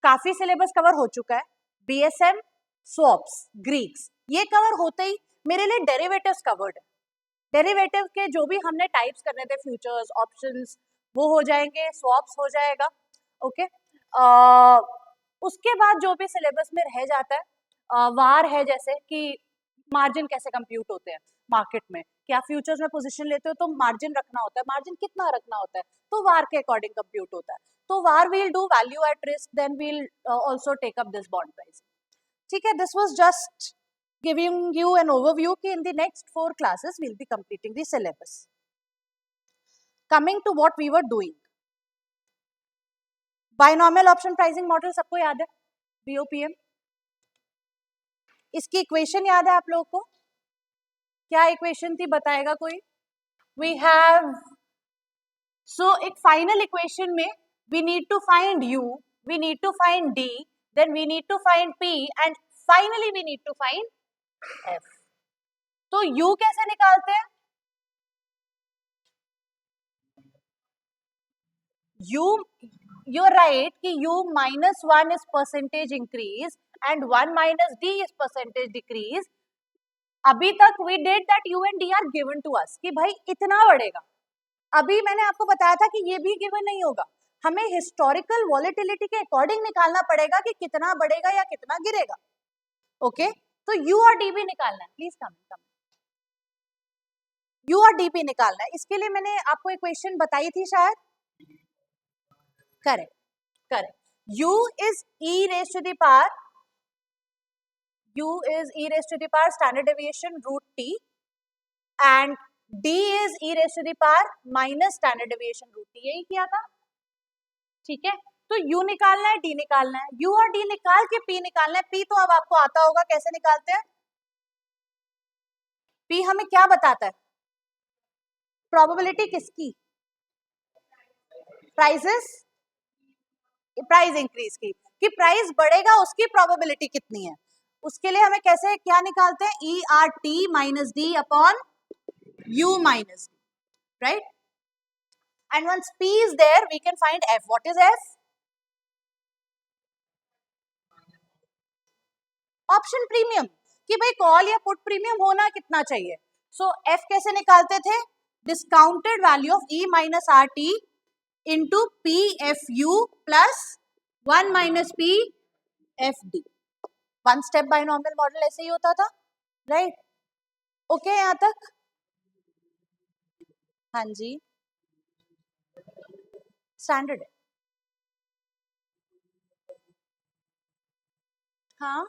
काफी syllabus cover हो चुका है, बीएसएम, स्वॉप्स, ग्रीक्स, ये कवर होते ही मेरे लिए डेरिवेटिव्स कवर्ड है। डेरिवेटिव के जो भी हमने टाइप्स करने थे, फ्यूचर्स, ऑप्शंस, वो हो जाएंगे, स्वॉप्स हो जाएगा, ओके। उसके बाद जो भी सिलेबस में रह जाता है, वार है, जैसे कि मार्जिन कैसे कंप्यूट होते हैं मार्केट में, क्या फ्यूचर्स में पोजीशन लेते हो तो मार्जिन रखना होता है, मार्जिन कितना रखना होता है, तो वार के अकॉर्डिंग कंप्यूट होता है। तो VaR will do value at risk, then will also take up this bond price. ठीक है, this was just giving you an overview कि in the next 4 classes we'll be completing the syllabus. Coming to what we were doing, binomial option pricing model सबको याद है, BOPM, इसकी equation याद है आप लोगों को? क्या इक्वेशन थी, बताएगा कोई? We have, so एक फाइनल इक्वेशन में we need to find U, we need to find D, then we need to find P and finally we need to find F. तो U कैसे निकालते हैं? You're right कि U -1 is percentage increase and 1 - D is percentage decrease. अभी तक we did that U and D are given to us कि भाई इतना बढ़ेगा। अभी मैंने आपको बताया था कि ये भी गिवन नहीं होगा, हमें हिस्टोरिकल वॉलेटिलिटी के अकॉर्डिंग निकालना पड़ेगा कि कितना बढ़ेगा या कितना गिरेगा, ओके। तो U और D भी निकालना है, प्लीज कम U और D भी निकालना है। इसके लिए मैंने आपको इक्वेशन बताई थी शायद, correct correct, U is e raised to the power, U is e raised to the power standard deviation root T and D is e raised to the power minus standard deviation root T, यही किया था, ठीक है। तो U निकालना है, D निकालना है, U और D निकाल के P निकालना है। P तो अब आपको आता होगा कैसे निकालते हैं, P हमें क्या बताता है, प्रोबेबिलिटी किसकी, प्राइस इंक्रीज की, कि प्राइस बढ़ेगा उसकी प्रोबेबिलिटी कितनी है, उसके लिए हमें कैसे क्या निकालते हैं, e r t minus d upon u minus d, right. And once p is there we can find f. What is f? Option premium, कि भाई कॉल या पुट प्रीमियम होना कितना चाहिए। सो एफ कैसे निकालते थे, discounted value of E minus R T into P F you plus 1 minus P F D. One step binomial model ऐसे ही होता था, राइट, ओके यहां तक? हाँ जी, स्टैंडर्ड है, हाँ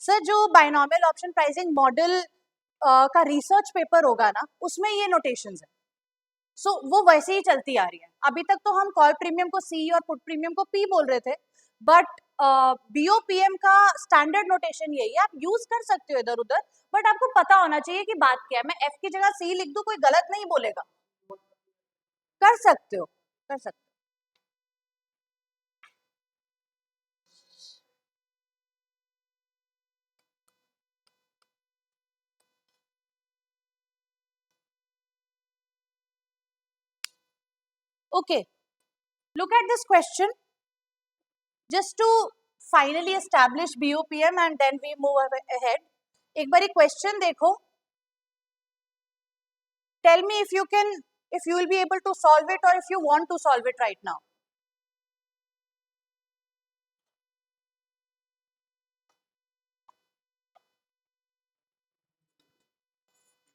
सर, जो बाइनॉमियल ऑप्शन प्राइसिंग मॉडल का रिसर्च पेपर होगा ना, उसमें ये नोटेशंस है। सो वो वैसे ही चलती आ रही है। अभी तक तो हम कॉल प्रीमियम को सी और पुट प्रीमियम को पी बोल रहे थे, बट बीओपीएम का स्टैंडर्ड नोटेशन यही है, आप यूज कर सकते हो इधर उधर, बट आपको पता होना चाहिए कि बात क्या है। मैं एफ की जगह सी लिख दूं, कोई गलत नहीं बोलेगा, कर सकते हो, कर सकते हो। Okay, look at this question just to finally establish BOPM and then we move ahead. एक बारी question देखो, tell me if you will be able to solve it or if you want to solve it right now.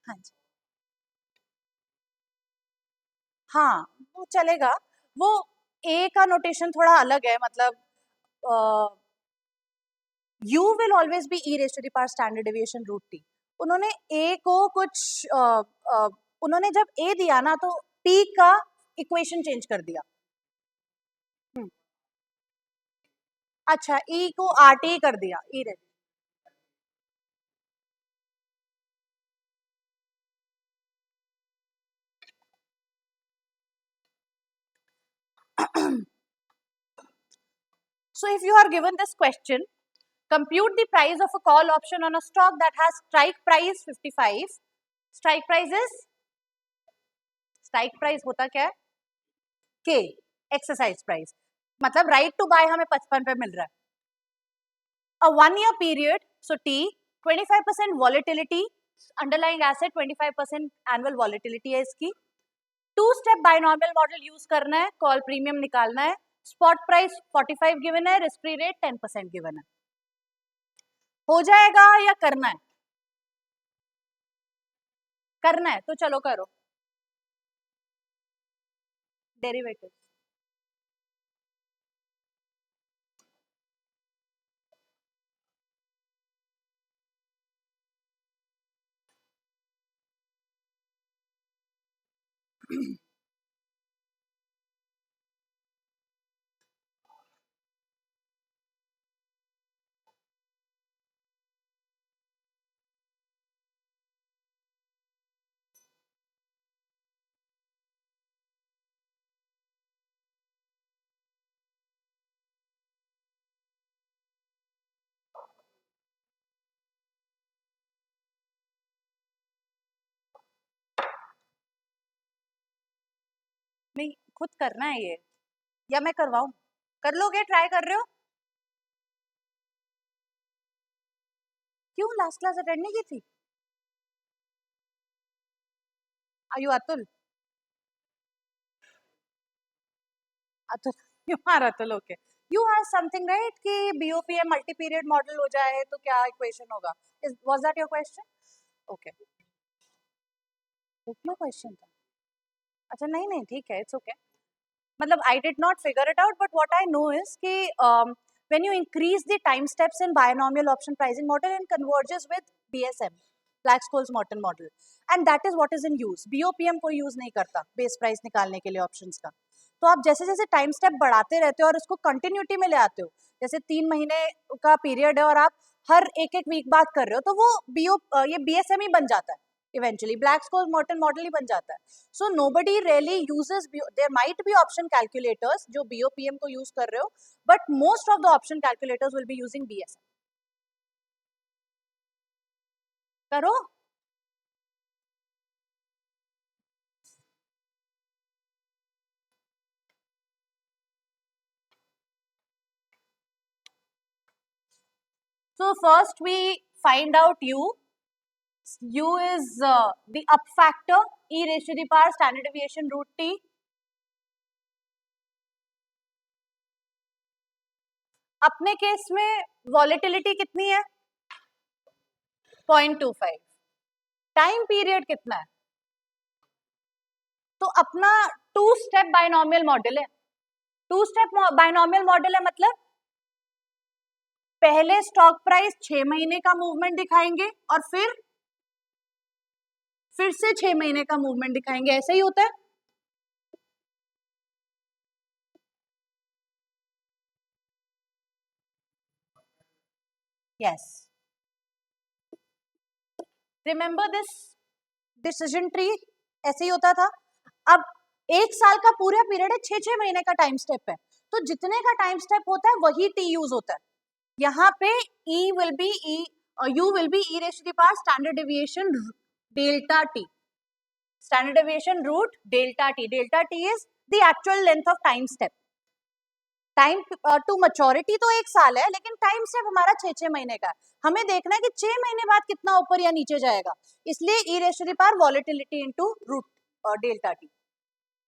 हाँ जी, हाँ वो चलेगा, वो ए का notation थोड़ा अलग है, मतलब u will always be e raised to the power standard deviation root t। उन्होंने a को कुछ उन्होंने जब a दिया ना तो p का इक्वेशन चेंज कर दिया। अच्छा, e को rt कर दिया, e raised। So if you are given this question, compute the price of a call option on a stock that has strike price 55. Strike price होता क्या है, K, exercise price, मतलब राइट टू बाय हमें 55 पे मिल रहा है. A 1 year period, so T, 25% volatility, underlying asset 25% annual volatility है इसकी. 2-step binomial model यूज करना है, कॉल प्रीमियम निकालना है, स्पॉट प्राइस 45 गिवन है, रिस्क फ्री रेट 10% गिवन है. हो जाएगा या करना है? करना है तो चलो करो. डेरिवेटिव नहीं, खुद करना है ये, या मैं करवाऊं? कर लोगे? ट्राई कर रहे हो? क्यों लास्ट क्लास अटेंड नहीं की थी? आयु Atul, Atul you are Atul, okay. You have something right कि बीओपीएम मल्टी पीरियड मॉडल हो जाए तो क्या इक्वेशन होगा? Was that your question? Okay, वो क्वेश्चन था. अच्छा, नहीं नहीं ठीक है, इट्स ओके. मतलब I did not figure it out, but what I know is कि when you increase the time steps in binomial option pricing model and converges with BSM, Black-Scholes-Morton model, and that is what is in use. BOPM कोई use नहीं करता base price निकालने के लिए options का. तो आप जैसे जैसे टाइम स्टेप बढ़ाते रहते हो और उसको कंटिन्यूटी में ले आते हो, जैसे 3 महीने का पीरियड है और आप हर एक एक वीक बाद कर रहे हो, तो वो ये BSM ही बन जाता है. इवेंचुअली Black-Scholes-Morton मॉडल ही बन जाता है. So nobody really uses, there might be option calculators जो BOPM को use कर रहे हो, but most of the option calculators will be using BSM. करो. So first we find out U. U is the up factor, e raised to the power standard deviation root T. अपने case में volatility कितनी है? 0.25. Time period कितना है? तो अपना 2-स्टेप binomial model है. 2-स्टेप बाइनोमियल मॉडल है मतलब पहले स्टॉक प्राइस 6 महीने का मूवमेंट दिखाएंगे और फिर से 6 महीने का मूवमेंट दिखाएंगे. ऐसा ही होता है. Yes, remember this decision tree, ऐसे ही होता था. अब एक साल का पूरा पीरियड है, 6-6 महीने का टाइम स्टेप है, तो जितने का टाइम स्टेप होता है वही टी यूज होता है. यहाँ पे e will be e, u will be e raise to the power standard deviation delta t, standard deviation root delta t. Delta t is the actual length of time step. Time to maturity तो एक साल है, लेकिन time step हमारा 6-6 महीने का है. हमें देखना है कि 6 महीने बाद कितना ऊपर या नीचे जाएगा, इसलिए e raise to the power volatility into root delta t,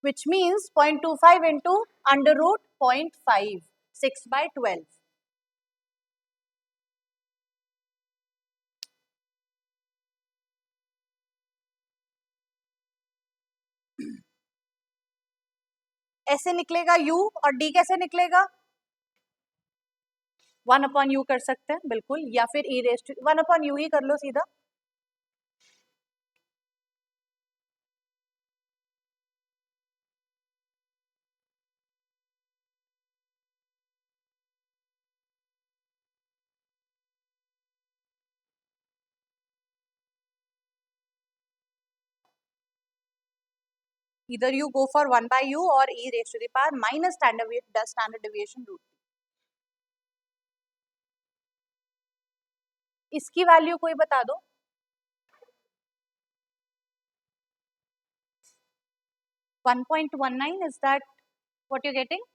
which means 0.25 into under root 0.5, 6/12. ऐसे निकलेगा u, और d कैसे निकलेगा? 1/u कर सकते हैं बिल्कुल, या फिर e रेज़ टू 1/u ही कर लो सीधा. Either you go for 1/u or e raised to the power minus standard deviation root. इसकी वैल्यू कोई बता दो. 1.19, is that what you're getting?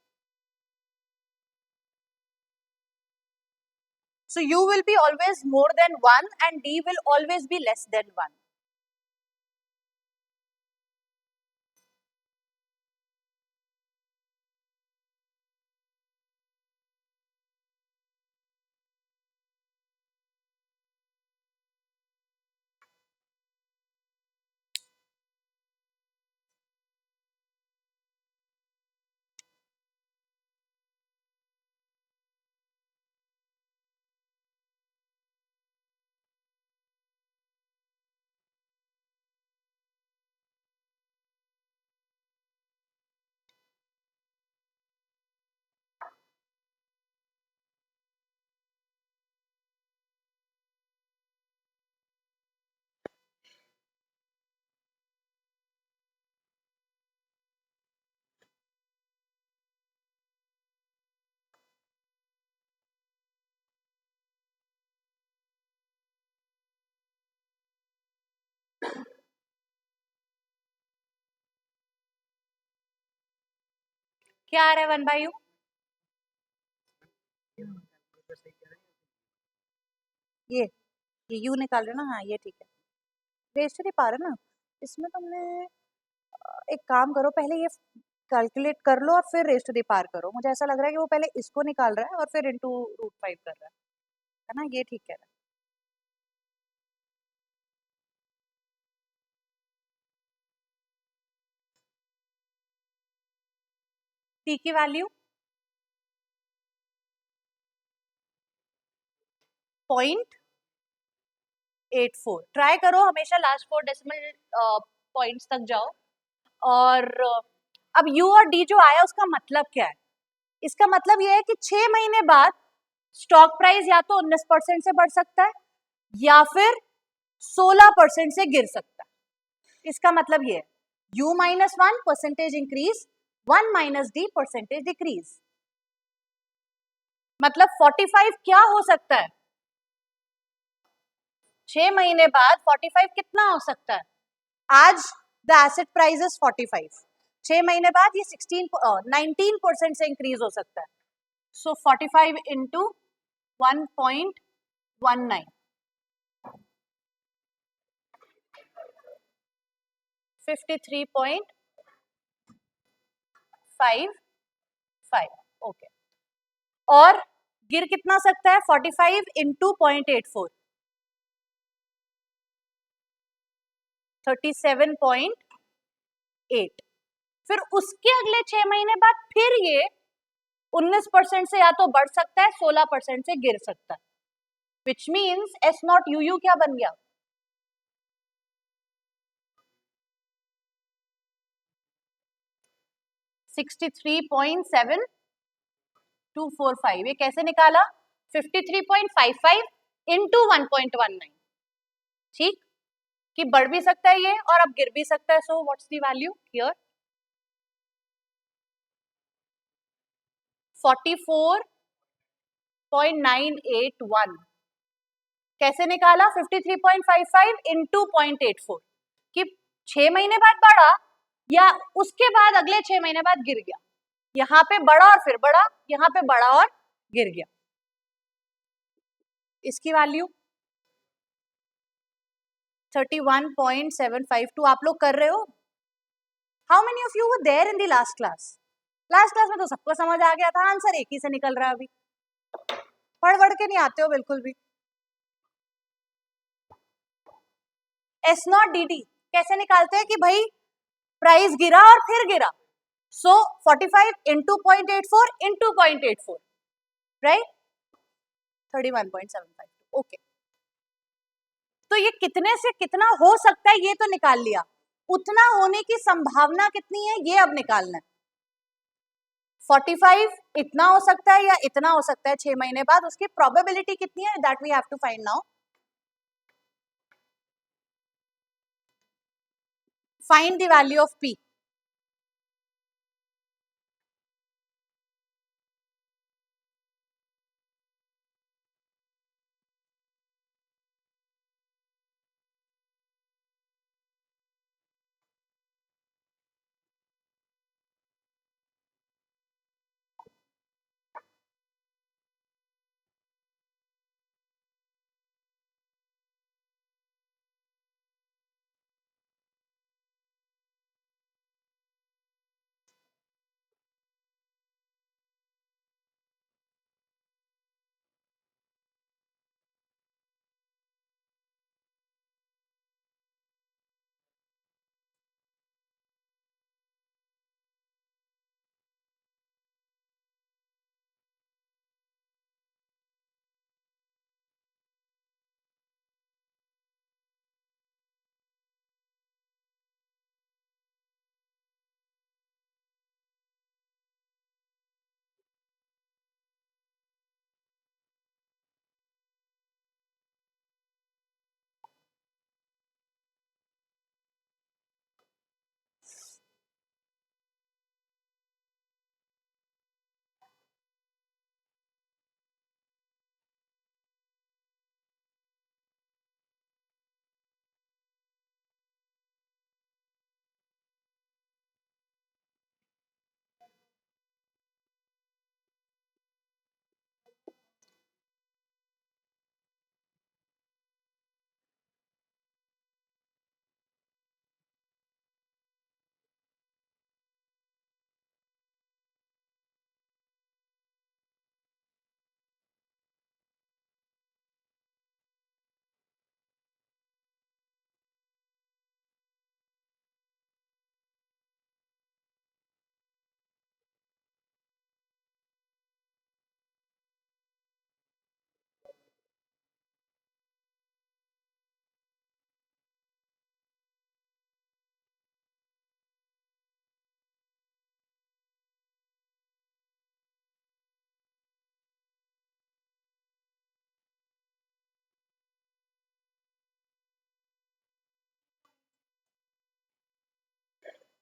So u will be always more than 1 and d will always be less than 1. क्या आ रहा है 1 by u? ये u निकाल रहे हो ना? हाँ ये ठीक है। रेस तो नहीं पा रहे ना इसमें। तुमने एक काम करो, पहले ये कैलकुलेट कर लो और फिर रेस टू द पावर करो। मुझे ऐसा लग रहा है कि वो पहले इसको निकाल रहा है और फिर इनटू √5 कर रहा है ना? ये ठीक है। t की वैल्यू 0.84। ट्राई करो हमेशा लास्ट 4 डेसिमल पॉइंट्स तक जाओ। और अब u और d जो आया उसका मतलब क्या है? इसका मतलब ये है कि 6 महीने बाद स्टॉक प्राइस या तो 19% से बढ़ सकता है या फिर 16% से गिर सकता है। इसका मतलब ये है u minus 1 percentage increase, 1 minus d percentage decrease. मतलब 45 क्या हो सकता है? 6 महीने बाद 45 कितना हो सकता है? आज द एसेट प्राइस इज 45, 6 महीने बाद ये 19% से इंक्रीज हो सकता है। सो 45 इंटू 1.19, 53.55। ओके। और गिर कितना सकता है? 45 इंटू 0.84, 37.8। फिर उसके अगले 6 महीने बाद फिर ये 19% से या तो बढ़ सकता है, 16% से गिर सकता है। Which means S nought u you क्या बन गया? 63.7245। ये कैसे निकाला? 53.55 इंटू 1.19। ठीक, कि बढ़ भी सकता है ये और अब गिर भी सकता है। So what's the value here? 44.981। कैसे निकाला? 53.55 इंटू 0.84, कि 6 महीने बाद बढ़ा या उसके बाद अगले 6 महीने बाद गिर गया। यहाँ पे बढ़ा और फिर बढ़ा, यहाँ पे बढ़ा और गिर गया। इसकी वैल्यू 31.752। आप लोग कर रहे हो? How many of you were there in the last class? Last class में तो सबको समझ आ गया था, आंसर एक ही से निकल रहा है। अभी पढ़ के नहीं आते हो बिल्कुल भी। एस नॉट डी डी कैसे निकालते हैं? कि भाई प्राइस गिरा और फिर गिरा, सो 45 इंटू 0.84 इंटू 0.84, राइट? 31.752। ओके। तो ये कितने से कितना हो सकता है ये तो निकाल लिया, उतना होने की संभावना कितनी है ये अब निकालना है। 45 इतना हो सकता है या इतना हो सकता है 6 महीने बाद, उसकी प्रोबेबिलिटी कितनी है? That we have to find now. Find the value of p।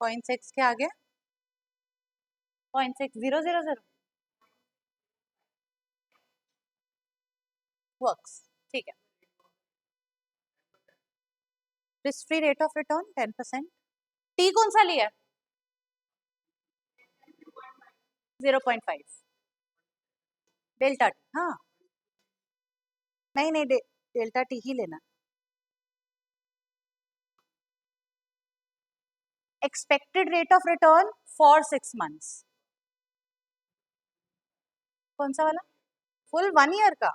0.6 के आगे 0.6000 वर्क्स, ठीक है। Risk free rate of return 10%। T कौन सा लिया है? 0.5 डेल्टा टी। हाँ नहीं नहीं, डेल्टा टी ही लेना। Expected rate of return for 6 months. कौन सा वाला? फुल 1 ईयर का?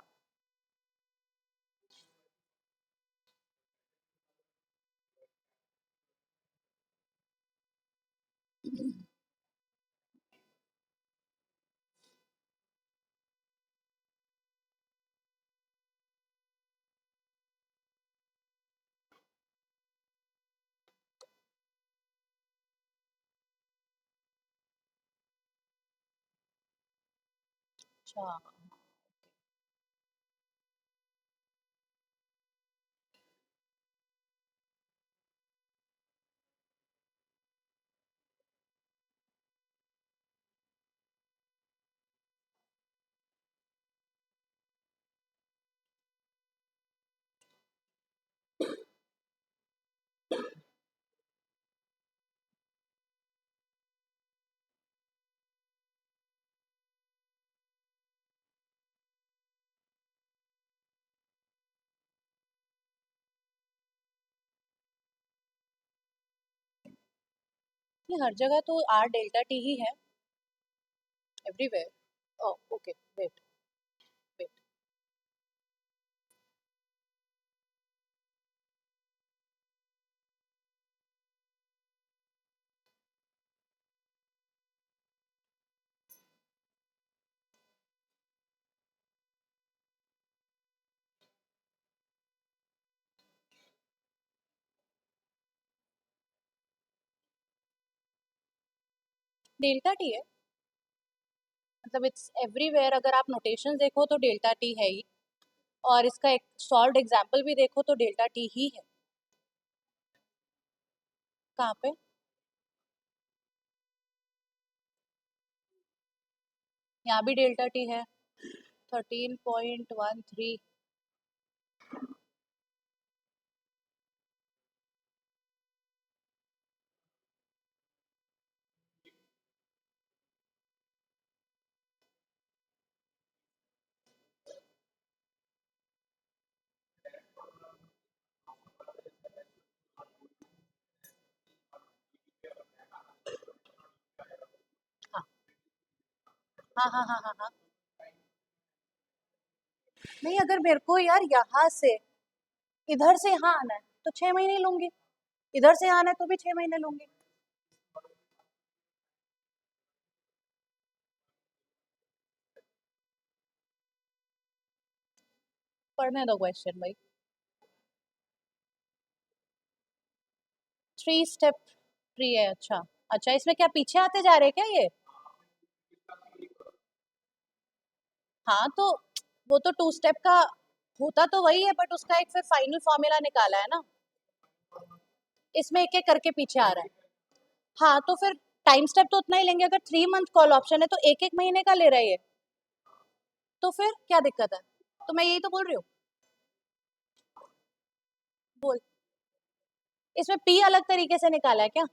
अच्छा, ये हर जगह तो आर डेल्टा टी ही है, everywhere. Okay, wait wait. Delta T है, मतलब इट्स एवरीवेयर। अगर आप नोटेशन देखो तो डेल्टा टी है ही, और इसका एक सॉल्व एग्जाम्पल भी देखो तो डेल्टा टी ही है। कहाँ पे? यहाँ भी डेल्टा टी है 13.13। हाँ हाँ हाँ हाँ हाँ हाँ। नहीं, अगर मेरे को यार यहाँ से इधर से यहाँ आना है तो 6 महीने लूंगी, इधर से आना है तो भी 6 महीने लूंगी। पढ़ने दो क्वेश्चन भाई। 3 स्टेप ट्री है, अच्छा। अच्छा, इसमें क्या पीछे आते जा रहे हैं क्या ये? हाँ तो वो तो 2 स्टेप का होता तो वही है, बट उसका एक फिर फाइनल फॉर्मूला निकाला है ना। इसमें एक एक करके पीछे आ रहा है। हाँ तो फिर टाइम स्टेप तो उतना ही लेंगे। अगर 3 मंथ कॉल ऑप्शन है तो एक एक महीने का ले रहे हैं, तो फिर क्या दिक्कत है? तो मैं यही तो बोल रही हूँ। बोल, इसमें पी अलग तरीके से निकाला है क्या?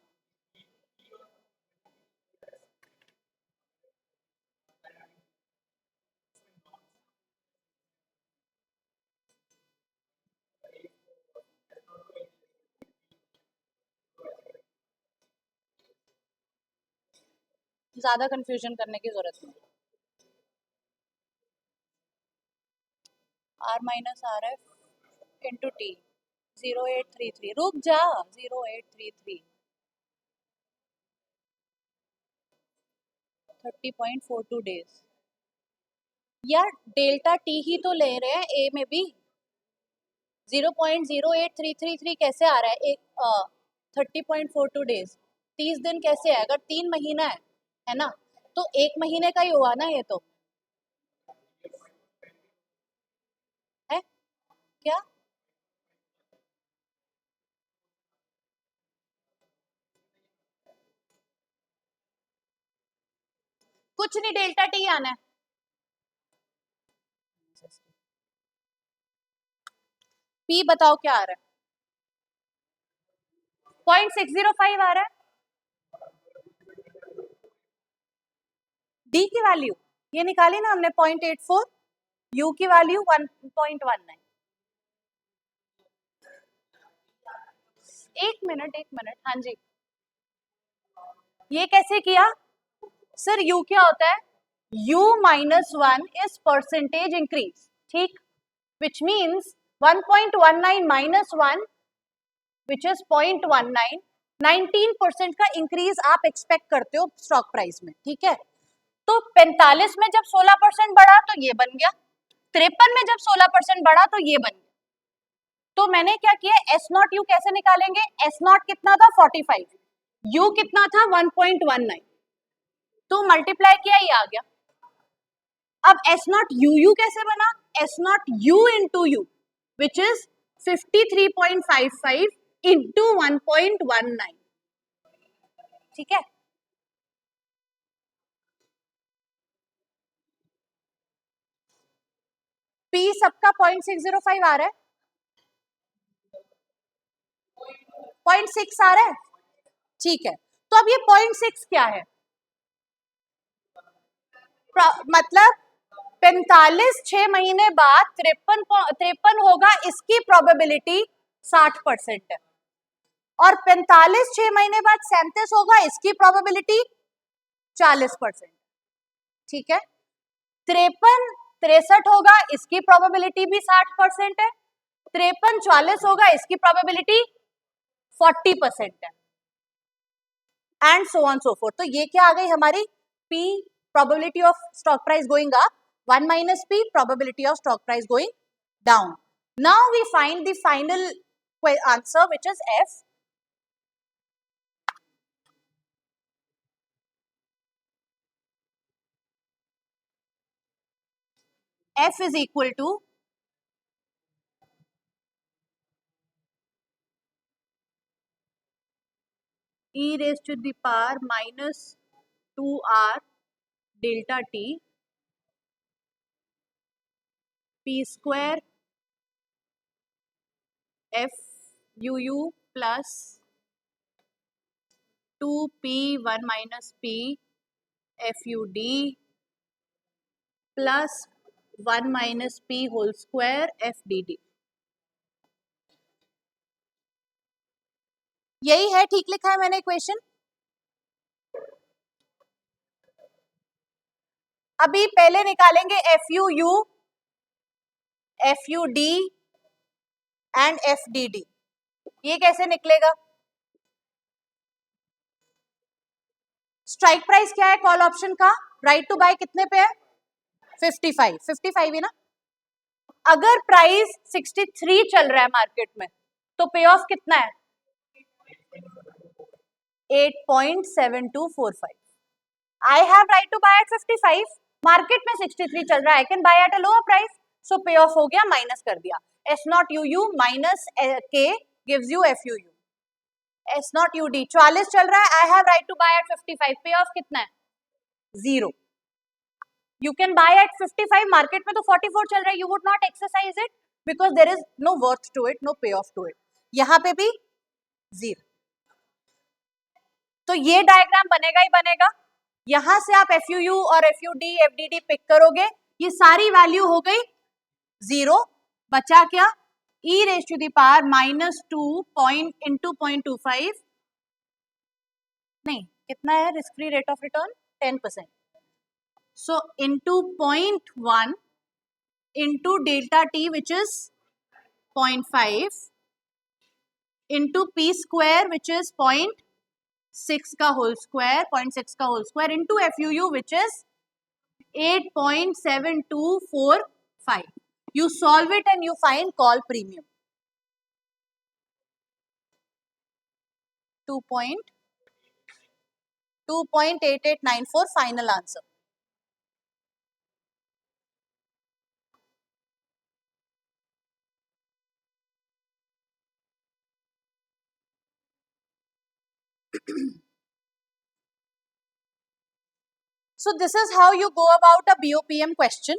ज्यादा कंफ्यूजन करने की जरूरत नहीं। R minus R F into T 0833। रुक जा, 0833 30.42 डेज। यार डेल्टा टी ही तो ले रहे हैं ए में भी। 0.08333 कैसे आ रहा है? एक 30.42 डेज, 30 दिन कैसे है? अगर 3 महीना है ना, तो 1 महीने का ही हुआ ना ये तो। है क्या? कुछ नहीं, डेल्टा टी आना है। पी बताओ क्या आ रहा है? 0.605 आ रहा है। डी की वैल्यू ये निकाली ना हमने 0.84, यू की वैल्यू 1.19। एक मिनट, हाँ जी। ये कैसे किया सर? यू क्या होता है? u -1 इज परसेंटेज इंक्रीज, ठीक, which means 1.19 minus 1 which is 0.19, 19% का इंक्रीज आप एक्सपेक्ट करते हो स्टॉक प्राइस में, ठीक है। तो 45 में जब 16% बढ़ा तो ये बन गया, 53 में जब 16% बढ़ा तो ये बन गया। तो मैंने क्या किया, एस नॉट यू कैसे निकालेंगे? एस नॉट कितना था? 45, यू कितना था? 1.19, तो मल्टीप्लाई किया, ये आ गया। अब एस नॉट यू कैसे बना? S nought you into you which is 53.55 into 1.19, ठीक है। पी सबका 0.605 आ रहा है, 0.6 आ रहा है, ठीक है। तो अब ये 0.6 क्या है? मतलब 45 6 महीने बाद 53 होगा, इसकी प्रोबेबिलिटी 60% है। और 45 6 महीने बाद 37 होगा, इसकी प्रोबेबिलिटी 40%, ठीक है। 53 63 होगा, इसकी प्रोबेबिलिटी भी 60% है। 53 40 होगा, इसकी प्रोबेबिलिटी 40% है, and so on so fourth. तो ये क्या आ गई हमारी? P probability of stock price going up, 1 minus P probability of stock price going down. Now we find the final answer, which is F. F is equal to e raised to the power minus 2r delta t p square f uu plus 2p 1 minus p fud plus 1 minus p whole square fdd. यही है, ठीक लिखा है मैंने equation. अभी पहले निकालेंगे F you you, f U D and F D D. ये कैसे निकलेगा? स्ट्राइक प्राइस क्या है कॉल ऑप्शन का? राइट टू बाय कितने पे है? 55, 55 है ना। अगर प्राइस 63 चल रहा है मार्केट में, तो पे ऑफ कितना है? 8.7245। I have right to buy at 55, market में 63 चल रहा है, I can buy at a lower price, so pay off हो गया, माइनस कर दिया। S nought u u minus K gives you f you u. S nought u d 44 चल रहा है, I have right to buy at 55, pay off कितना है? 0। You can buy at 55, market में तो 44 चल रहा है, you would not exercise it because there is no worth to it, no pay off to it. यहां पे भी 0। तो ये डायग्राम बनेगा ही बनेगा। यहां से आप एफ यू यू और F U D F D D pick करोगे, ये सारी वैल्यू हो गई 0। बचा क्या? e raise to the power -2 point into 0.25, नहीं कितना है risk free rate of return? 10%। So into 0.1 into delta T which is 0.5 into P square which is 0.6 का होल स्क्वायर, 0.6 का whole square into F you U which is 8.7245. You solve it and you find call premium 2.8894, final answer. So this is how you go about a BOPM question.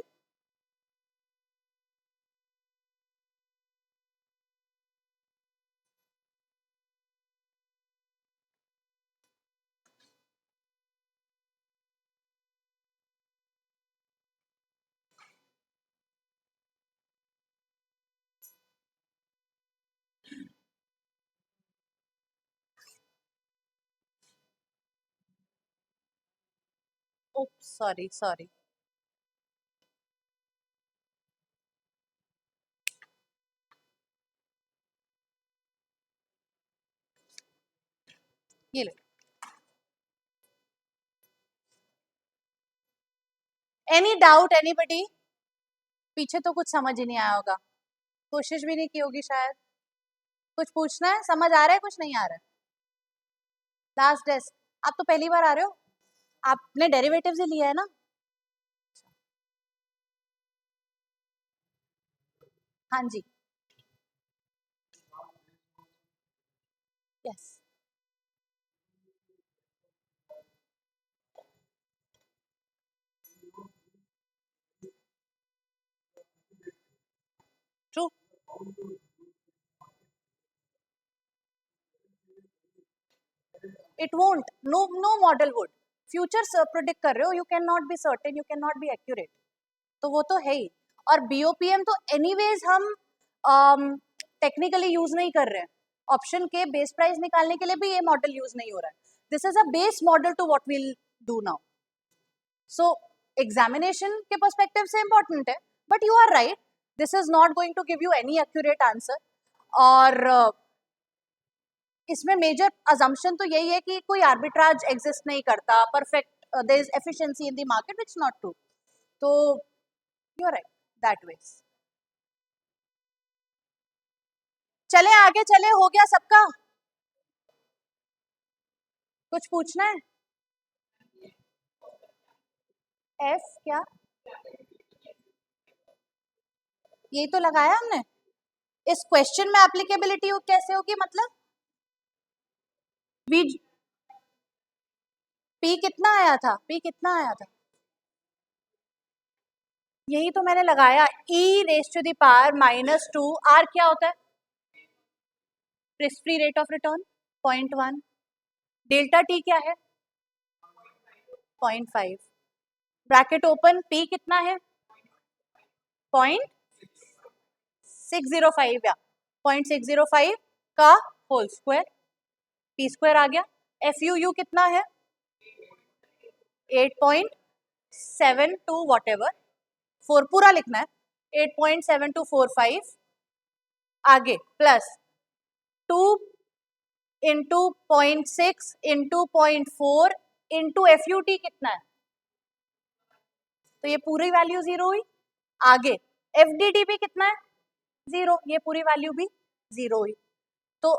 Oops, sorry. ये ले. Any doubt, anybody? पीछे तो कुछ समझ ही नहीं आया होगा, कोशिश भी नहीं की होगी शायद. कुछ पूछना है, समझ आ रहा है, कुछ नहीं आ रहा है? Last test. आप तो पहली बार आ रहे हो, आपने डेरिवेटिव्स ही लिया है ना? हाँ जी. Yes. True. It won't. No model would. Futures predict कर रहे हो, you can not be certain, you can not be accurate. तो वो तो है ही. और बीओपीएम तो एनीवेज हम टेक्निकली यूज नहीं कर रहे हैं. ऑप्शन के बेस प्राइस निकालने के लिए भी ये मॉडल यूज नहीं हो रहा है. This is a base model to what will do now. So examination के पर्सपेक्टिव से इंपॉर्टेंट है, but you are right, this is not going to give you any accurate answer. और इसमें मेजर अजम्पशन तो यही है कि कोई आर्बिट्राज एग्जिस्ट नहीं करता, perfect, there is efficiency in the market, which is not true. तो you are right that way. चले आगे, चले, हो गया सबका? कुछ पूछना है? एफ क्या? यही तो लगाया हमने. इस क्वेश्चन में एप्लीकेबिलिटी कैसे होगी, मतलब वी पी कितना आया था, पी कितना आया था? यही तो मैंने लगाया, e raise to the power -2. R क्या होता है? Risk free rate of return 0.1. Delta t क्या है? 0.5. ब्रैकेट ओपन, पी कितना है? 0.605 या 0.605 का होल स्क्वायर, पी स्क्वायर आ गया. एफ यू कितना है? 8.72 वॉट एवर, 4 पूरा लिखना है. 8.7245 आगे plus 2 into 0.6 into 0.4 into F U T कितना है? तो ये पूरी वैल्यू 0 हुई. आगे एफ डी टी भी कितना है? 0. ये पूरी वैल्यू भी 0 हुई. तो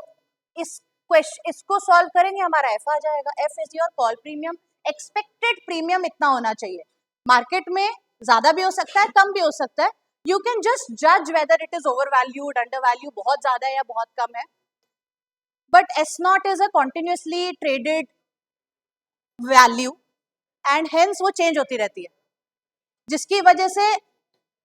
इस क्वेश्चन, इसको सॉल्व करेंगे, हमारा एफ आ जाएगा. F is your call premium. Expected premium इतना होना चाहिए. मार्केट में ज्यादा भी हो सकता है, कम भी हो सकता है. यू कैन जस्ट जज whether it is over valued, under value, बहुत ज्यादा है या बहुत कम है. But S not is a continuously traded value and hence वो चेंज होती रहती है, जिसकी वजह से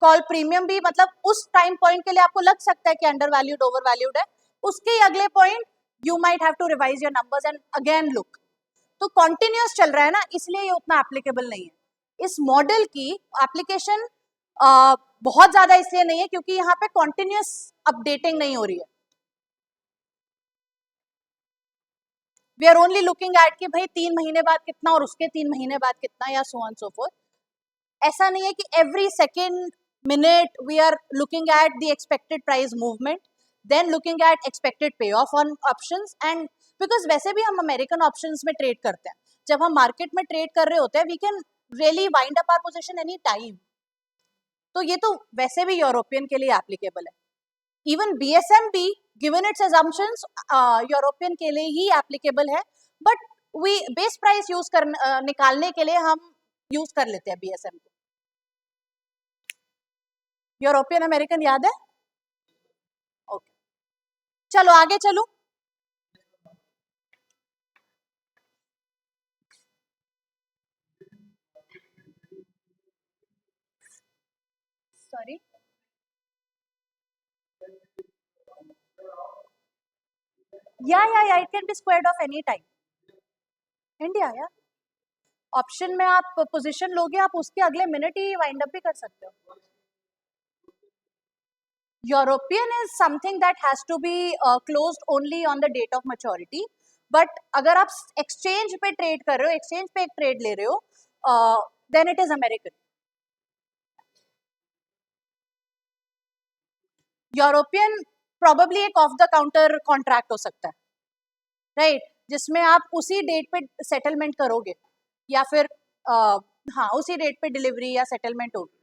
कॉल प्रीमियम भी, मतलब उस टाइम पॉइंट के लिए आपको लग सकता है कि अंडर वैल्यूड, ओवर वैल्यूड है. उसके ही अगले point you might have to revise your numbers and again look. तो कॉन्टिन्यूस चल रहा है ना, इसलिए ये उतना एप्लीकेबल नहीं है. इस मॉडल की एप्लीकेशन बहुत ज्यादा इसलिए नहीं है क्योंकि यहाँ पे कॉन्टिन्यूस अपडेटिंग नहीं हो रही है. We are only looking at कि भाई 3 महीने बाद कितना और उसके 3 महीने बाद कितना, या सो ऑन सो फोर्थ. ऐसा नहीं है कि every second minute we are looking at the expected price movement, then looking at expected pay off on options. And because वैसे भी हम अमेरिकन ऑप्शंस में ट्रेड करते हैं, जब हम मार्केट में ट्रेड कर रहे होते हैं we can really wind up our position any time. तो ये तो वैसे भी यूरोपियन के लिए एप्लीकेबल है. Even BSMP given it's assumptions European के लिए ही एप्लीकेबल है. But we base price use कर निकालने के लिए हम यूज कर लेते हैं बीएसएम को. यूरोपियन अमेरिकन याद है? ओके, चलो आगे चलो. सॉरी, या it can be squared of any time India या ऑप्शन में आप पोजीशन लोगे, आप उसके अगले मिनट ही वाइंड अप भी कर सकते हो. European is something that has to be closed only on the date of maturity. But अगर आप एक्सचेंज पे ट्रेड कर रहे हो, एक्सचेंज पे एक ट्रेड ले रहे हो, then it is American. European probably एक ऑफ द काउंटर कॉन्ट्रैक्ट हो सकता है, राइट, जिसमें आप उसी डेट पे सेटलमेंट करोगे या फिर हाँ उसी डेट पे डिलीवरी या सेटलमेंट होगी.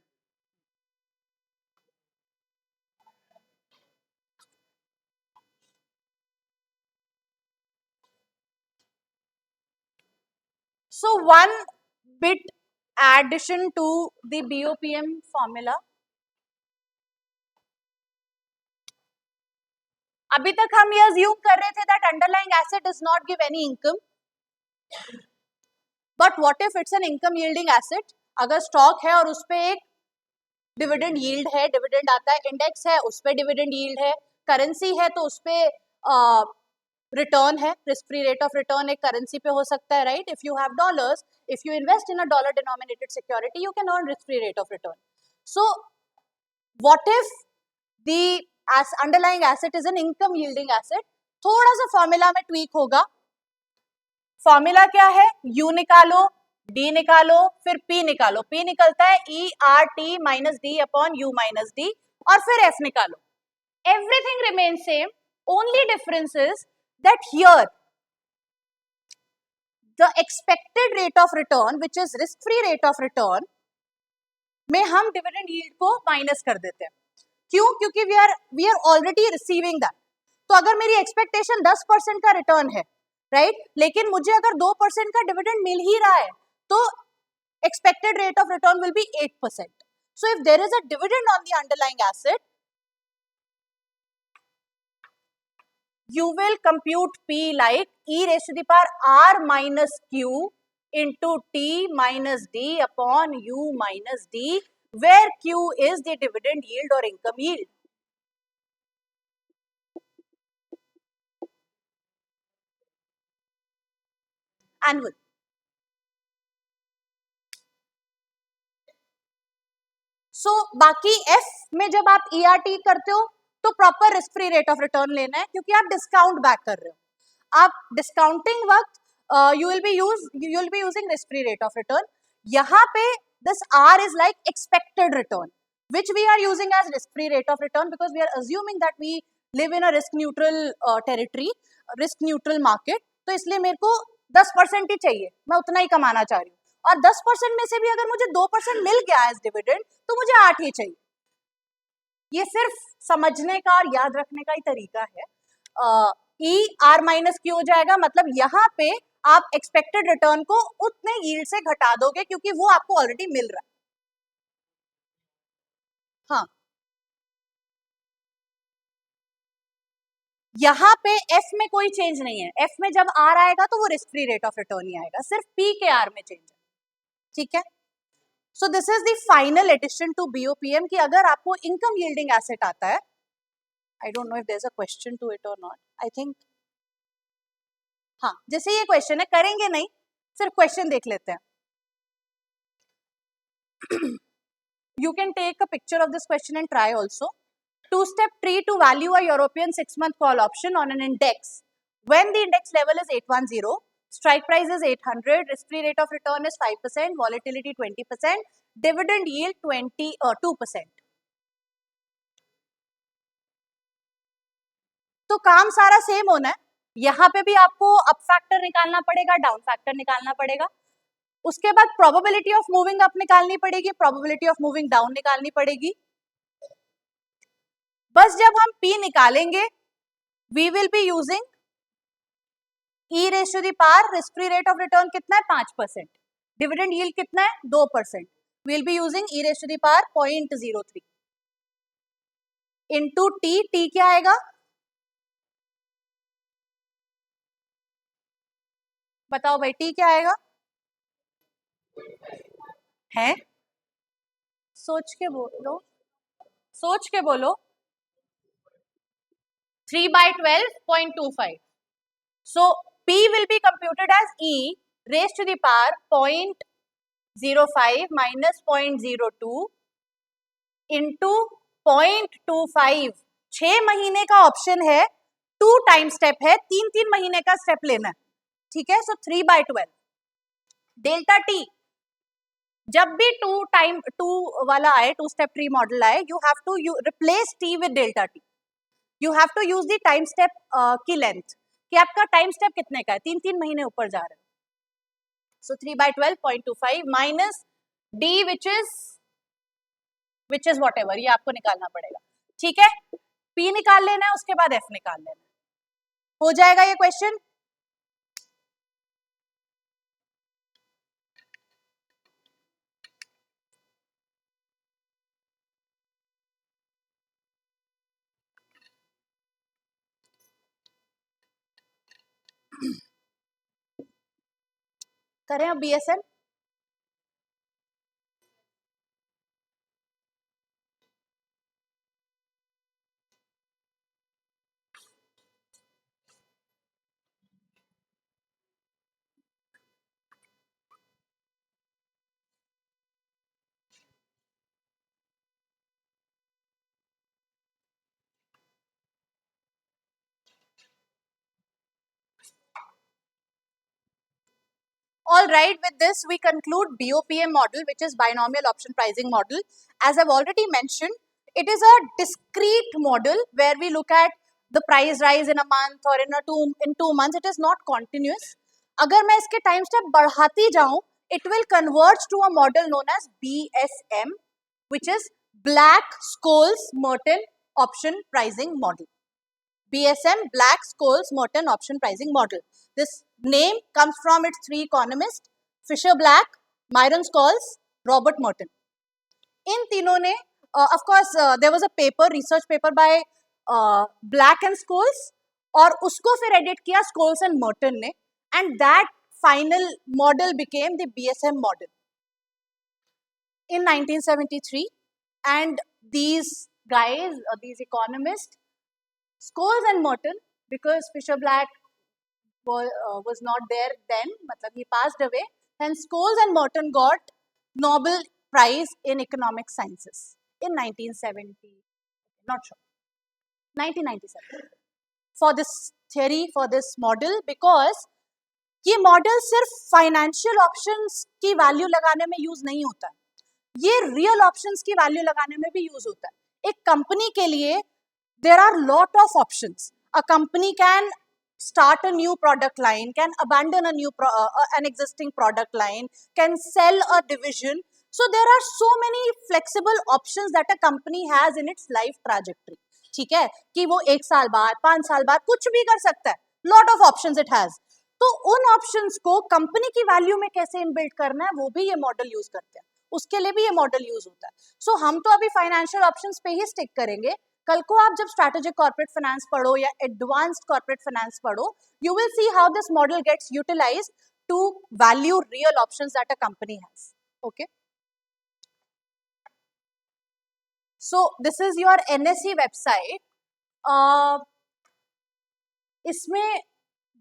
So one bit addition to the BOPM formula. अभी तक हम ये अज्यूम कर रहे थे that underlying asset does not give any income. But what if it's an income yielding asset? अगर स्टॉक है और उस पे एक डिविडेंड यील्ड है, डिविडेंड आता है, इंडेक्स है उस पे डिविडेंड यील्ड है, करेंसी है तो उस पे रिटर्न है, risk free rate of return एक करेंसी पे हो सकता है, right. If you have dollars, if you invest in a dollar denominated security, you can earn risk free rate of return. So what if the underlying asset is an income yielding asset? थोड़ा सा formula में tweak होगा. Formula क्या है? You निकालो, D निकालो, फिर P निकालो. पी निकलता है ई r t minus d upon u minus D, और फिर एफ निकालो. Everything remains same, only difference is that here the expected rate of return which is risk free rate of return में हम dividend yield को minus कर देते हैं. क्यों? क्योंकि we are already receiving that. तो अगर मेरी एक्सपेक्टेशन 10% का रिटर्न है, राइट, लेकिन मुझे अगर 2% का डिविडेंड मिल ही रहा है तो expected rate of return will be 8%. So if there is a dividend on the underlying asset, you will compute P like e raised to the power r minus q into t minus d upon u minus d, where q is the dividend yield or income yield. Annual. सो बाकी F में जब आप ERT करते हो तो proper risk free rate of return लेना है, क्योंकि आप डिस्काउंट बैक कर रहे हो. आप डिस्काउंटिंग वक्त you will be using risk free rate of return. यहाँ पे this R is like expected return which we are using as risk free rate of return because we are assuming that we live in a risk neutral territory, risk neutral market. तो इसलिए मेरे को 10% ही चाहिए, मैं उतना ही कमाना चाह रही हूँ, और 10% में से भी अगर मुझे 2% मिल गया एज डिविडेंड तो मुझे 8 ही चाहिए. ये सिर्फ समझने का और याद रखने का ही तरीका है. ई आर माइनस क्यू हो जाएगा, मतलब यहाँ पे आप एक्सपेक्टेड रिटर्न को उतने यील्ड से घटा दोगे क्योंकि वो आपको ऑलरेडी मिल रहा है. हाँ, यहाँ पे एफ में कोई चेंज नहीं है. एफ में जब आर आएगा तो वो risk free rate of return ही आएगा, सिर्फ पी के आर में चेंज है. ठीक है. So this is the final addition to BOPM कि अगर आपको इनकम यील्डिंग एसेट आता है, I don't know if there is a question to it और नॉट, आई थिंक हाँ जैसे ये क्वेश्चन है, करेंगे नहीं, सिर्फ क्वेश्चन देख लेते हैं. You can take a picture of this question and try also. Two-step tree to value a European 6-month call option on an index. When the index level is 810, strike price is 800, risk-free rate of return is 5%, volatility 20%, dividend yield 2%. तो काम सारा same होना है. यहाँ पे भी आपको up factor निकालना पड़ेगा, डाउन फैक्टर निकालना पड़ेगा. उसके बाद प्रोबेबिलिटी ऑफ मूविंग अप निकालनी पड़ेगी, प्रोबेबिलिटी ऑफ मूविंग डाउन निकालनी पड़ेगी. बस जब हम P निकालेंगे, we will be using e raised to the power risk free rate of return कितना है 5%, डिविडेंड यील्ड कितना है 2%, we will be using e raised to the power 0.03 into t. t क्या आएगा बताओ भाई, t क्या आएगा? है सोच के बोलो. सोच के बोलो. 3/12.25. So P will be computed as E raised to the power 0.05 minus 0.02 into 0.25. 6 महीने का ऑप्शन है, 2 टाइम स्टेप है, 3 महीने का स्टेप लेना है. ठीक है. So 3/12 delta T. जब भी 2 वाला आए, 2 स्टेप ट्री मॉडल आए, you have to replace T with delta T. You have to use the time step की लेंथ, कि आपका टाइम स्टेप कितने का है, 3 महीने ऊपर जा रहे हैं. सो 3/12.25 minus D which is whatever, ये आपको निकालना पड़ेगा. ठीक है. पी निकाल लेना है, उसके बाद एफ निकाल लेना है. हो जाएगा ये क्वेश्चन. करें अब BSM. All right, with this we conclude BOPM model, which is binomial option pricing model. As I've already mentioned, it is a discrete model where we look at the price rise in a month or in 2 months. It is not continuous. अगर मैं इसके time step बढ़ाती जाऊं, it will converge to a model known as BSM, which is Black-Scholes-Merton option pricing model. BSM, Black-Scholes-Merton option pricing model. This name comes from its 3 economists, Fisher Black, Myron Scholes, Robert Merton. In तीनों ने, of course, there was a paper, research paper by Black and Scholes, और उसको फिर edit किया Scholes and Merton ने, and that final model became the BSM model in 1973. And these guys, these economists, Scholes and Merton, because Fisher Black was not there then, matlab he passed away, and Scholes and Merton got Nobel Prize in Economic Sciences in 1970, not sure, 1997, for this theory, for this model, because ये model सिर्फ financial options की value लगाने में use नहीं होता है, ये real options की वैल्यू लगाने में भी यूज होता है. एक कंपनी के लिए there are lot of options. A company can start a new product line, can abandon an existing product line, can sell a division. So there are so many flexible options that a company has in its life trajectory. ठीक है, कि वो 1 साल बाद, 5 साल बाद कुछ भी कर सकता है. Lot of options it has. तो उन ऑप्शंस को कंपनी की वैल्यू में कैसे इनबिल्ड करना है, वो भी ये मॉडल यूज करते हैं. उसके लिए भी ये मॉडल यूज होता है. सो हम तो अभी फाइनेंशियल ऑप्शंस पे ही स्टिक करेंगे. कल को आप जब स्ट्रैटेजिक कॉर्पोरेट फाइनेंस पढ़ो या एडवांस्ड कॉर्पोरेट फाइनेंस पढ़ो, you will see how this model gets utilized to value real options that a company has. Okay, so this is your NSE website. इसमें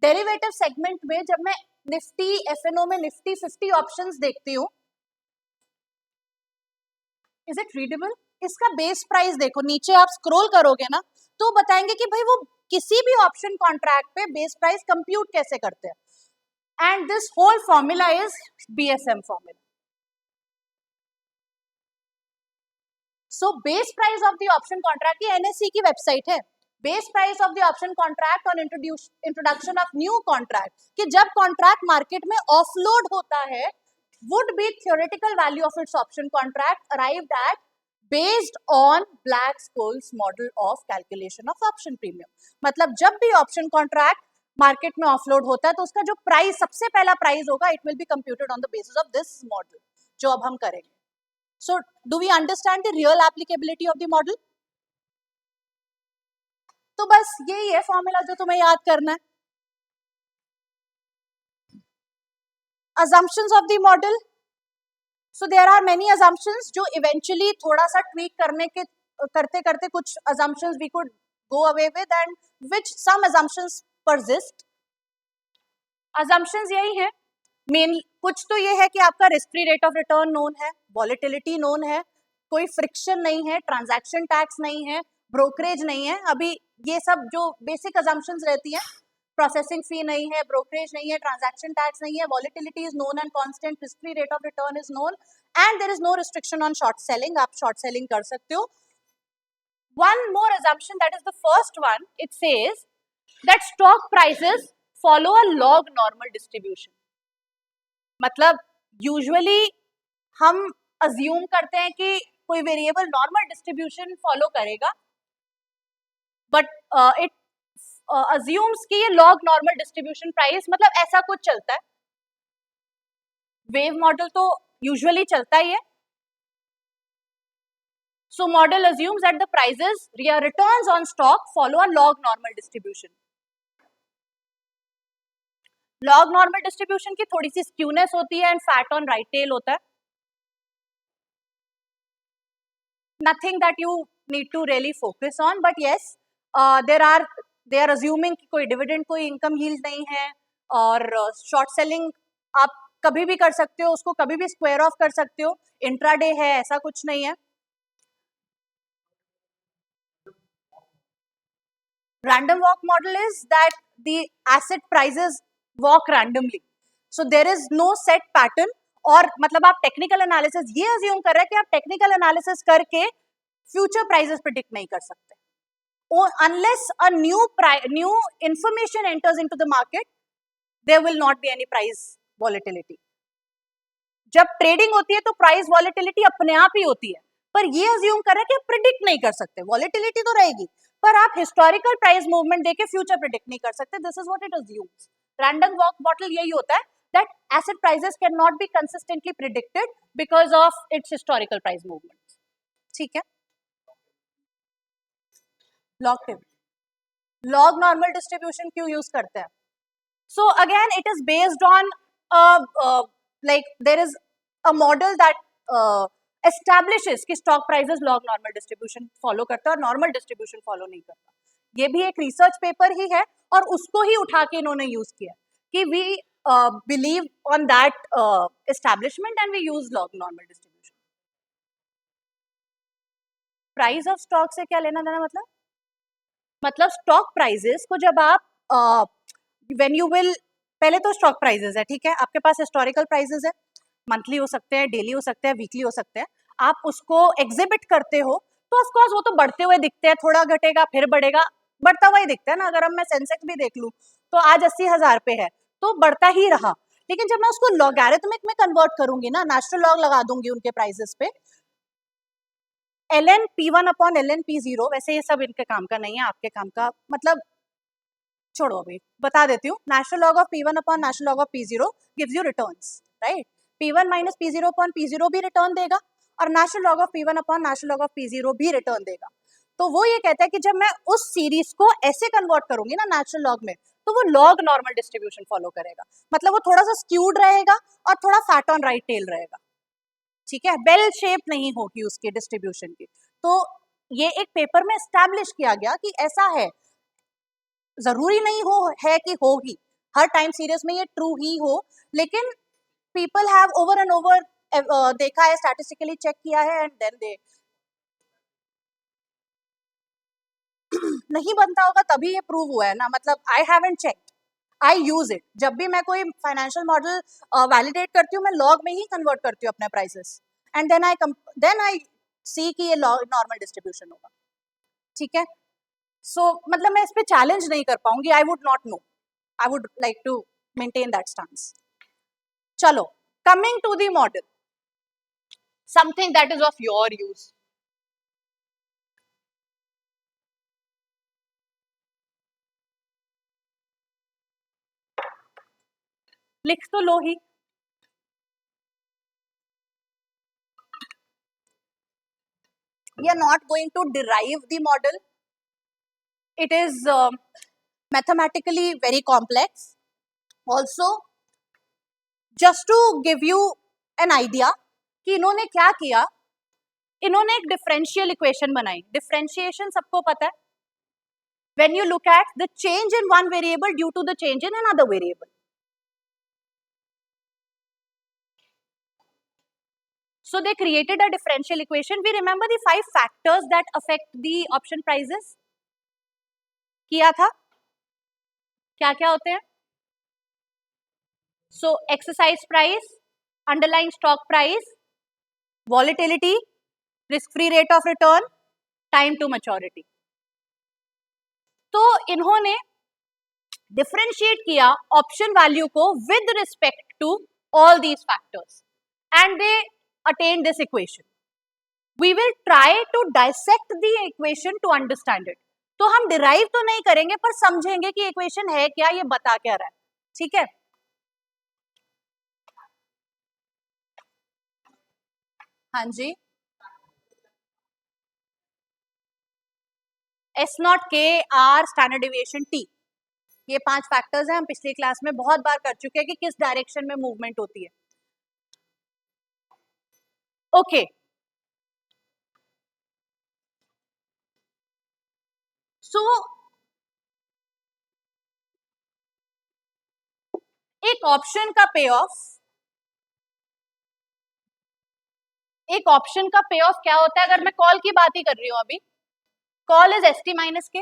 डेरिवेटिव सेगमेंट में जब मैं Nifty FNO में Nifty 50 options देखती हूँ, is it readable? इसका base price देखो, नीचे आप स्क्रॉल करोगे ना तो बताएंगे कि भाई वो किसी भी ऑप्शन कॉन्ट्रैक्ट पे बेस प्राइस कंप्यूट कैसे करते हैं. And this whole formula is BSM formula. So base price of the option contract, ये एनएससी की वेबसाइट है. Base price of the option contract on introduction of new contract, कि जब contract market में offload होता है, would be theoretical value of its option contract arrived at based on Black-Scholes model of calculation of option premium. मतलब जब भी option contract market में offload होता है तो उसका जो प्राइस, सबसे पहला प्राइस होगा, it will be computed on the basis of this model, जो अब हम करेंगे. So do we understand the real applicability of the model? तो बस यही है फॉर्मूला जो तुम्हें याद करना है. assumptions of the model. So there are many assumptions जो eventually थोड़ा सा tweak करने के करते करते कुछ assumptions we could go away with and which some assumptions persist. assumptions यही है मेन, कुछ तो ये है कि आपका risk free rate of return known है, वॉलेटिलिटी नोन है, कोई फ्रिक्शन नहीं है, ट्रांजैक्शन टैक्स नहीं है, ब्रोकरेज नहीं है. अभी ये सब जो बेसिक assumptions रहती हैं, प्रोसेसिंग फी नहीं है, ब्रोकरेज नहीं है, ट्रांजैक्शन टैक्स नहीं है, volatility is known and constant, risk free rate of return is known and there is no restriction on short selling. आप शॉर्ट सेलिंग कर सकते हो. One more assumption, that is the first one, it says that stock prices follow a log normal distribution. मतलब usually हम assume करते हैं कि कोई वेरिएबल नॉर्मल डिस्ट्रीब्यूशन फॉलो करेगा, बट इट अज्यूम्स कि ये लॉग नॉर्मल डिस्ट्रीब्यूशन प्राइस, मतलब ऐसा कुछ चलता है. वेव मॉडल तो यूजुअली चलता ही है. So model assumes that the prices या returns on stock follow a log normal distribution. Log normal distribution की थोड़ी सी skewness होती है and fat on right tail होता है. Nothing that you need to really focus on, but yes, they are assuming कि कोई dividend, कोई income yield नहीं है, और short selling आप कभी भी कर सकते हो, उसको कभी भी square off कर सकते हो, intraday है, ऐसा कुछ नहीं है. Random walk model is that the asset prices walk randomly, so there is no set pattern. और मतलब आप टेक्निकल एनालिसिस ये अज्यूम कर रहे हैं कि आप टेक्निकल एनालिसिस करके फ्यूचर प्राइसेस प्रिडिक्ट नहीं कर सकते. Unless a new information enters into the market, there will not be any price volatility. जब ट्रेडिंग होती है तो प्राइस वॉलेटिलिटी अपने आप ही होती है, पर ये अज्यूम कर रहे हैं कि आप प्रिडिक्ट नहीं कर सकते. वॉलेटिलिटी तो रहेगी, पर आप हिस्टोरिकल प्राइस मूवमेंट देके फ्यूचर प्रिडिक्ट नहीं कर सकते. This is what it assumes. Random walk model यही होता है that asset prices cannot be consistently predicted because of its historical price movements. ठीक है. log normal distribution क्यों यूज करते हैं? So again, it is based on like there is a model that establishes कि stock prices log normal distribution follow करता है और normal distribution follow नहीं करता. ये भी एक research paper ही है और उसको ही उठा के इन्होंने यूज किया कि we believe on that establishment and we use log normal distribution. Price of stock से क्या लेना देना? मतलब stock prices को जब आप when you will, पहले तो स्टॉक प्राइजेस है, ठीक है, आपके पास हिस्टोरिकल प्राइजेस है, मंथली हो सकते हैं, डेली हो सकते हैं, वीकली हो सकते हैं. आप उसको एग्जिबिट करते हो तो ऑफ कोर्स वो तो बढ़ते हुए दिखते हैं, थोड़ा घटेगा फिर बढ़ेगा, बढ़ता हुआ ही दिखता है ना. अगर अब मैं सेंसेक्स भी देख लूं तो आज 80,000 पे है तो बढ़ता ही रहा. लेकिन जब मैं उसको लॉगैरिथमिक में कन्वर्ट करूंगी ना, नेचुरल लॉग लगा दूंगी उनके प्राइसेस पे, ln p1 upon ln p0, वैसे ये सब इनके काम का नहीं है, आपके काम का, मतलब छोड़ो, अभी बता देती हूँ. Natural log of p1 upon natural log of p0 gives you returns, right. p1 minus p0 upon p0 भी रिटर्न देगा और natural log of p1 upon natural log of p0 भी रिटर्न देगा. तो वो ये कहता है कि जब मैं उस सीरीज को ऐसे कन्वर्ट करूंगी ना नेचुरल लॉग में, तो वो लॉग नॉर्मल डिस्ट्रीब्यूशन फॉलो करेगा. मतलब वो थोड़ा सा स्क्यूड रहेगा और थोड़ा फैट ऑन राइट टेल रहेगा, ठीक है, बेल शेप नहीं होगी उसकी डिस्ट्रीब्यूशन की. तो ये एक पेपर में एस्टैब्लिश किया गया कि ऐसा है. जरूरी नहीं हो है कि होगी हर टाइम सीरीज में ये ट्रू ही हो, लेकिन people have over and over देखा है, स्टैटिस्टिकली चेक किया है एंड देन दे नहीं बनता होगा तभी ये प्रूव हुआ है ना. मतलब I haven't checked, I use it. जब भी मैं कोई फाइनेंशियल मॉडल वैलिडेट करती हूँ, मैं लॉग में ही कन्वर्ट करती हूँ अपने प्राइसेस एंड देन आई सी कि ये नॉर्मल डिस्ट्रीब्यूशन होगा, ठीक है. सो मतलब मैं इस पे चैलेंज नहीं कर पाऊंगी. I would not know, I would like to maintain that stance. चलो, coming to the model, something that is of your use. लिख तो लो ही. We are not going to derive the model. It is mathematically very complex. Also, just to give you an idea कि इन्होंने क्या किया, इन्होंने एक differential equation बनाई. Differentiation सबको पता है, when you look at the change in one variable due to the change in another variable. So they created a differential equation. We remember the 5 factors that affect the option prices. किया था, क्या क्या होते हैं? So exercise price, underlying stock price, volatility, risk-free rate of return, time to maturity. तो इन्होंने differentiate किया option value को with respect to all these factors and they attain this equation. We will try to dissect the equation to understand it. तो हम derive तो नहीं करेंगे पर समझेंगे कि इक्वेशन है क्या, ये बता क्या रहा है. ठीक है, हाँ जी. एस नॉट के आर स्टैंडर्ड डेविएशन टी, ये 5 फैक्टर्स हैं. हम पिछली क्लास में बहुत बार कर चुके हैं कि किस डायरेक्शन में मूवमेंट होती है. ओके, सो एक ऑप्शन का पे ऑफ, एक ऑप्शन का पे ऑफ क्या होता है? अगर मैं कॉल की बात ही कर रही हूं अभी, call is S t minus के,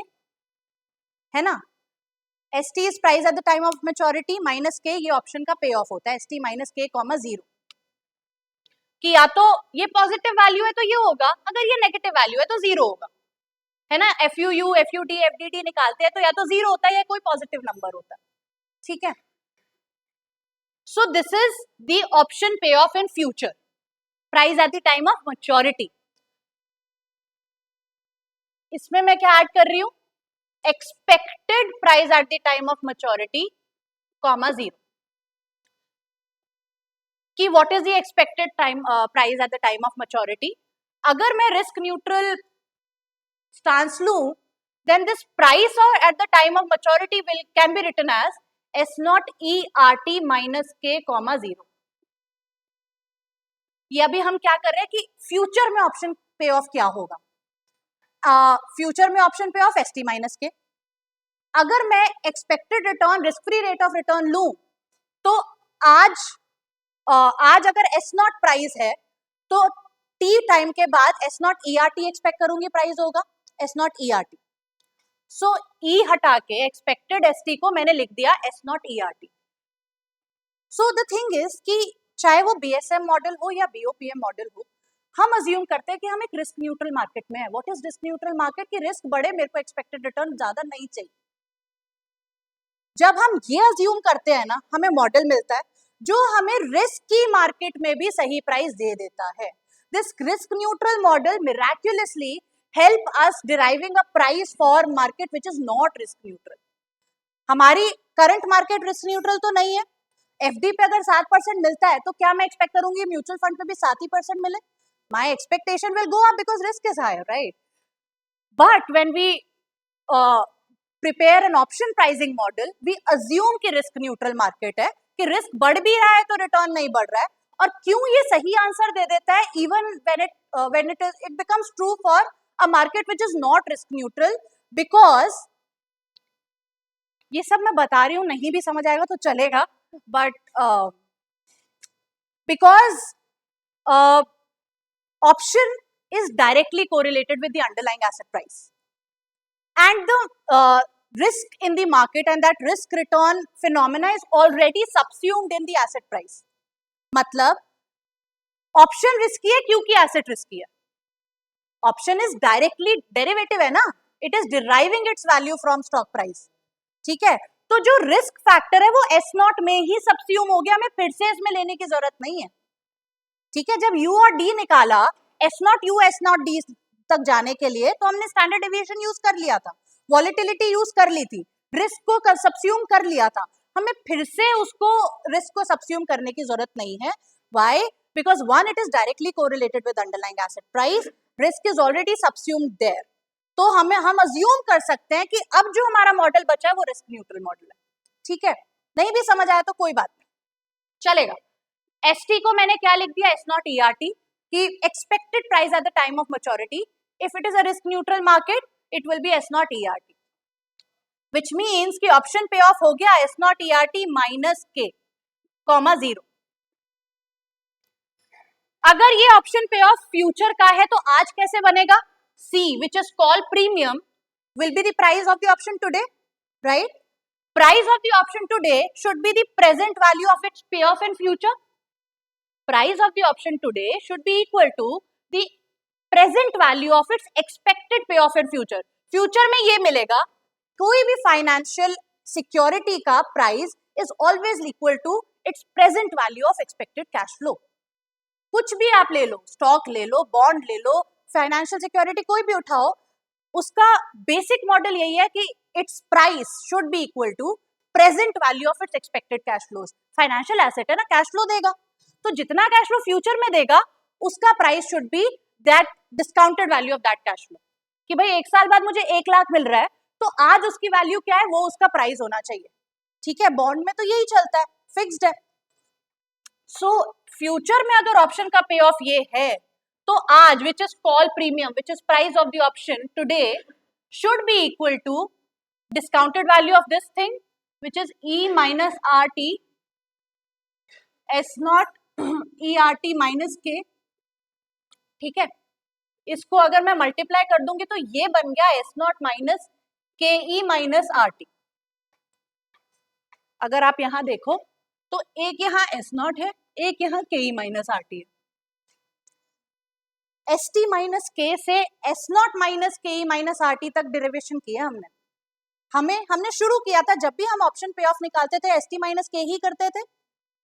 है ना. S t is price at the time of maturity minus के, ये ऑप्शन का पे ऑफ होता है. एस टी माइनस के कॉमा 0, कि या तो ये पॉजिटिव वैल्यू है तो ये होगा, अगर ये नेगेटिव वैल्यू है तो 0 होगा, है ना. F you you, f U T, F D T निकालते हैं तो या तो 0 होता है या कोई पॉजिटिव नंबर होता है. ठीक है, so this is the option pay off in future, price at the time of maturity. इसमें मैं क्या ऐड कर रही हूं? Expected price at the time of maturity comma 0, कि what is the expected time price at the time of maturity. अगर मैं risk neutral stance लूं, then this price or at the time of maturity can be written as S naught ERT minus K comma 0. ये अभी हम क्या कर रहे हैं कि फ्यूचर में ऑप्शन पे ऑफ क्या होगा. फ्यूचर में option pay of ST minus के. अगर मैं expected return, risk free rate of return लूं, तो आज अगर S नॉट प्राइस है तो T टाइम के बाद S नॉट ERT एक्सपेक्ट करूंगी प्राइस होगा S not ERT. So E हटा के एक्सपेक्टेड ST को मैंने लिख दिया S not ERT. So the thing is कि चाहे वो BSM मॉडल हो या BOPM मॉडल हो, हम अज्यूम करते हैं कि हम एक रिस्क न्यूट्रल मार्केट में है. What is risk neutral market? की रिस्क बढ़े, मेरे को एक्सपेक्टेड रिटर्न ज्यादा नहीं चाहिए. जब हम ये अज्यूम करते हैं ना, हमें मॉडल मिलता है जो हमें रिस्क की मार्केट में भी सही प्राइस दे देता है. This risk neutral model miraculously help us deriving a price for market which is not risk neutral. हमारी करंट मार्केट रिस्क न्यूट्रल तो नहीं है. एफडी पे अगर 7% मिलता है तो क्या मैं एक्सपेक्ट करूंगी म्यूचुअल फंड पे भी 7% मिले? My expectation will go up because risk is higher, right. But when we prepare an option pricing model, we assume कि रिस्क न्यूट्रल मार्केट है, कि रिस्क बढ़ भी रहा है तो रिटर्न नहीं बढ़ रहा है. और क्यों ये सही आंसर दे देता है even when it becomes true for a market which is not risk neutral, because ये सब मैं बता रही हूं, नहीं भी समझ आएगा तो चलेगा, but because option is directly correlated with the underlying asset price and the risk in the market, and that risk return phenomena is already subsumed in the asset price. मतलब ऑप्शन रिस्की है क्योंकि asset risky है. Option is directly derivative है ना, it is deriving it's value from stock price. ठीक है, तो जो रिस्क फैक्टर है वो एस नॉट में ही सबस्यूम हो गया, हमें फिर से इसमें लेने की जरूरत नहीं है. ठीक है, जब यू और डी निकाला S nought you S not D तक जाने के लिए, तो हमने स्टैंडर्ड डेविएशन यूज कर लिया था, वॉलेटिलिटी यूज कर ली थी, रिस्क को सबस्यूम कर लिया था. हमें फिर से उसको रिस्क को सबस्यूम करने की जरूरत नहीं है. Why? Because one, it is directly correlated with underlying asset price, risk is already subsumed there. तो हम अज्यूम कर सकते हैं कि अब जो हमारा मॉडल बचा है वो रिस्क न्यूट्रल मॉडल है. ठीक है, नहीं भी समझ आया तो कोई बात नहीं, चलेगा. एसटी को मैंने क्या लिख दिया? S not ERT. कि expected price at the time of maturity, if it is a risk neutral market, it will be S naught ERT, which means कि option payoff हो गया S naught ERT minus K, comma 0. अगर ये option pay of future का है तो आज कैसे बनेगा? C, which is called premium, will be the price of the option today, right? Price of the option today should be the present value of its payoff in future. Price of the option today should be equal to the present value of its expected payoff in future. Future में ये मिलेगा, कोई भी financial security का price is always equal to its present value of expected cash flow. कुछ भी आप ले लो, स्टॉक ले लो, बॉन्ड ले लो, फाइनेंशियल सिक्योरिटी कोई भी उठाओ, उसका बेसिक मॉडल यही है कि its price should be equal to present value of its expected cash flows. Financial asset है ना, कैश फ्लो देगा, तो जितना कैश फ्लो फ्यूचर में देगा उसका price should B that discounted value of that cash flow. कि भाई 1 साल बाद मुझे 1 लाख मिल रहा है तो आज उसकी वैल्यू क्या है, वो उसका प्राइस होना चाहिए. ठीक है, बॉन्ड में तो यही चलता है, फिक्स्ड है. सो फ्यूचर में अगर ऑप्शन का पे ऑफ ये है तो आज which is call premium, which is price of the option today, should be equal to discounted value of this thing which is E minus are T S naught ERT minus K. ठीक है, इसको अगर मैं multiply कर दूंगी तो ये बन गया S nought minus KE minus RT. अगर आप यहां देखो तो एक यहां एस नॉट है, एक यहां KE माइनस RT है. ST माइनस K से S nought minus KE minus RT तक डेरिवेशन किया हमने शुरू किया था जब भी हम ऑप्शन पे ऑफ निकालते थे ST माइनस K ही करते थे,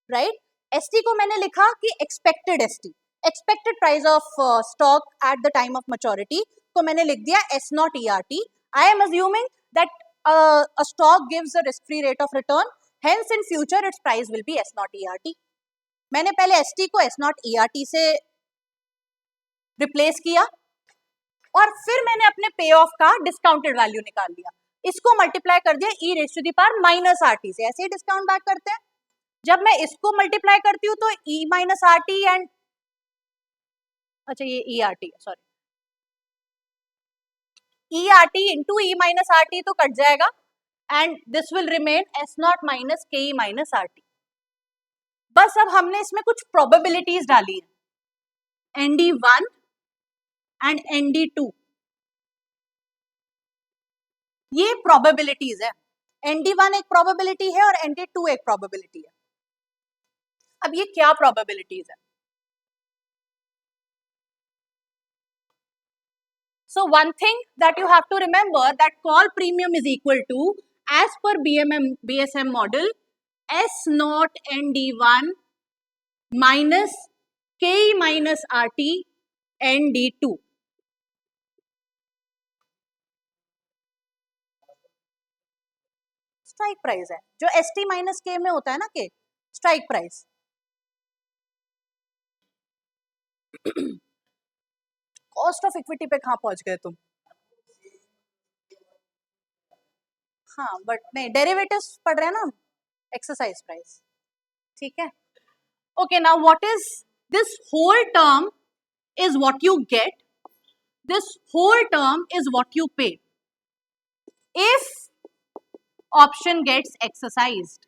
राइट? ST को मैंने लिखा कि expected ST, expected price of stock at the time of maturity, को मैंने लिख दिया S naught ERT. I am assuming that a stock gives a risk-free rate of return, hence in future its price will be S naught ERT. मैंने पहले ST को S naught ERT से replace किया और फिर मैंने अपने पे ऑफ का डिस्काउंटेड वैल्यू निकाल लिया, इसको मल्टीप्लाई कर दिया E raise to the power minus RT से. ऐसे ही डिस्काउंट बैक करते हैं. जब मैं इसको मल्टीप्लाई करती हूँ तो E माइनस RT एंड अच्छा ये ERT sorry ERT into E minus RT तो कट जाएगा and this will remain S not minus KE minus RT. बस अब हमने इसमें कुछ प्रोबेबिलिटीज डाली है, ND1 एंड ND2. ये प्रोबेबिलिटीज है, ND1 एक प्रोबेबिलिटी है और ND2 एक प्रोबेबिलिटी है. अब ये क्या प्रोबेबिलिटीज है? So one thing that you have to remember that call premium is equal to, as per BSM model, S naught ND1 minus KE minus RT ND2. Strike price है जो ST minus K में होता है ना, K strike price. Cost of equity पे कहाँ पहुंच गए तुम? हाँ बट नहीं, डेरिवेटिव्स पढ़ रहे हैं ना, एक्सरसाइज प्राइस. ठीक है, okay. Now what is this whole term is what you get, this whole term is what you pay if option gets exercised.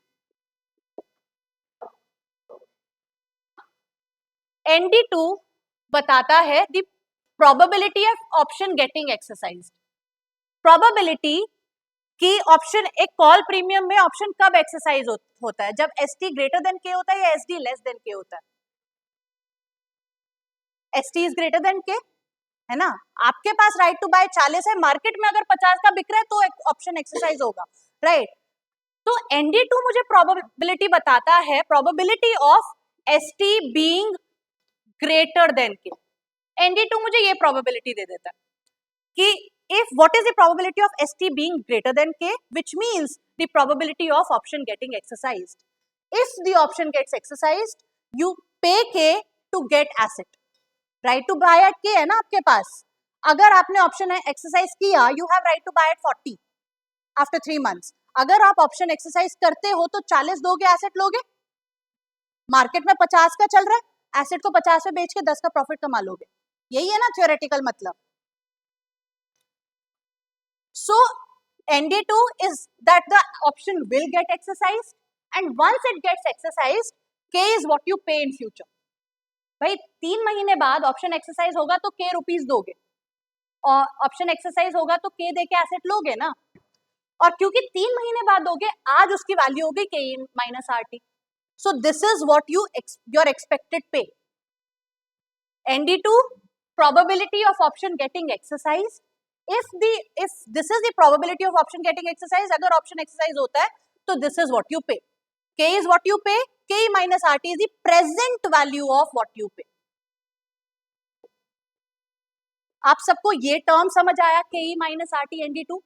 ND2 बताता है the probability of option getting exercised. Probability कि option, एक call premium में option कब exercise होता है, जब ST greater than K होता है या SD लेस देन K होता है. ST is greater than K है ना. आपके पास राइट टू बाय 40 है, मार्केट में अगर 50 का बिक रहा है तो ऑप्शन एक्सरसाइज होगा, राइट? तो ND2 मुझे प्रोबेबिलिटी बताता है, probability of ST being greater than K. ND2 मुझे ये प्रोबेबिलिटी दे देता है कि if what is the probability of ST being greater than K, which means the probability of option getting exercised. If the option gets exercised, you pay K to get asset. Right to buy at K है ना आपके पास. अगर आपने option exercise किया, you have right to buy at 40 after 3 months. अगर आप option exercise करते हो तो 40 दोगे, एसेट लोगे. मार्केट में 50 का चल रहा है, एसेट को 50 में बेच के 10 का प्रॉफिट कमा लोगे, यही है ना थ्योरेटिकल मतलब। सो ND2 is that the option will get exercised, and once it gets exercised, K is what you pay in future. भाई 3 महीने बाद ऑप्शन एक्सरसाइज होगा तो K रुपीस दोगे, और ऑप्शन एक्सरसाइज होगा तो K दे के एसेट लोगे ना, और क्योंकि 3 महीने बाद दोगे, आज उसकी वैल्यू होगी K minus RT. So this is what your expected pay. ND2, probability of option getting exercised. If this is the probability of option getting exercised, अगर option exercise होता है तो this is what you pay. K is what you pay. K minus RT is the present value of what you pay. आप सबको ये term समझ आया? K minus RT ND2.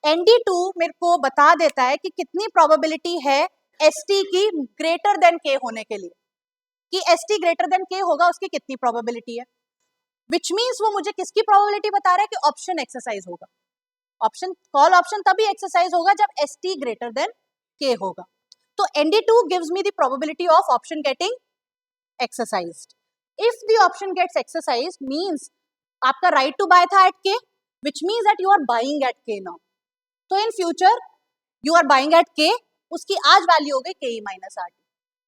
ND2 मेरे को बता देता है कि कितनी प्रोबेबिलिटी है ST की ग्रेटर देन K होने के लिए, कि ST ग्रेटर देन K होगा उसकी कितनी प्रोबेबिलिटी है, विच मीन्स वो मुझे किसकी प्रोबेबिलिटी बता रहा है कि ऑप्शन एक्सरसाइज होगा. ऑप्शन कॉल ऑप्शन तभी एक्सरसाइज होगा जब ST ग्रेटर देन K होगा. तो ND2 gives me the probability of option getting exercised. If the option gets exercised means आपका right to buy था at K, which means that you are buying at K now. तो in future you are buying at K, उसकी आज value हो गई K minus RT.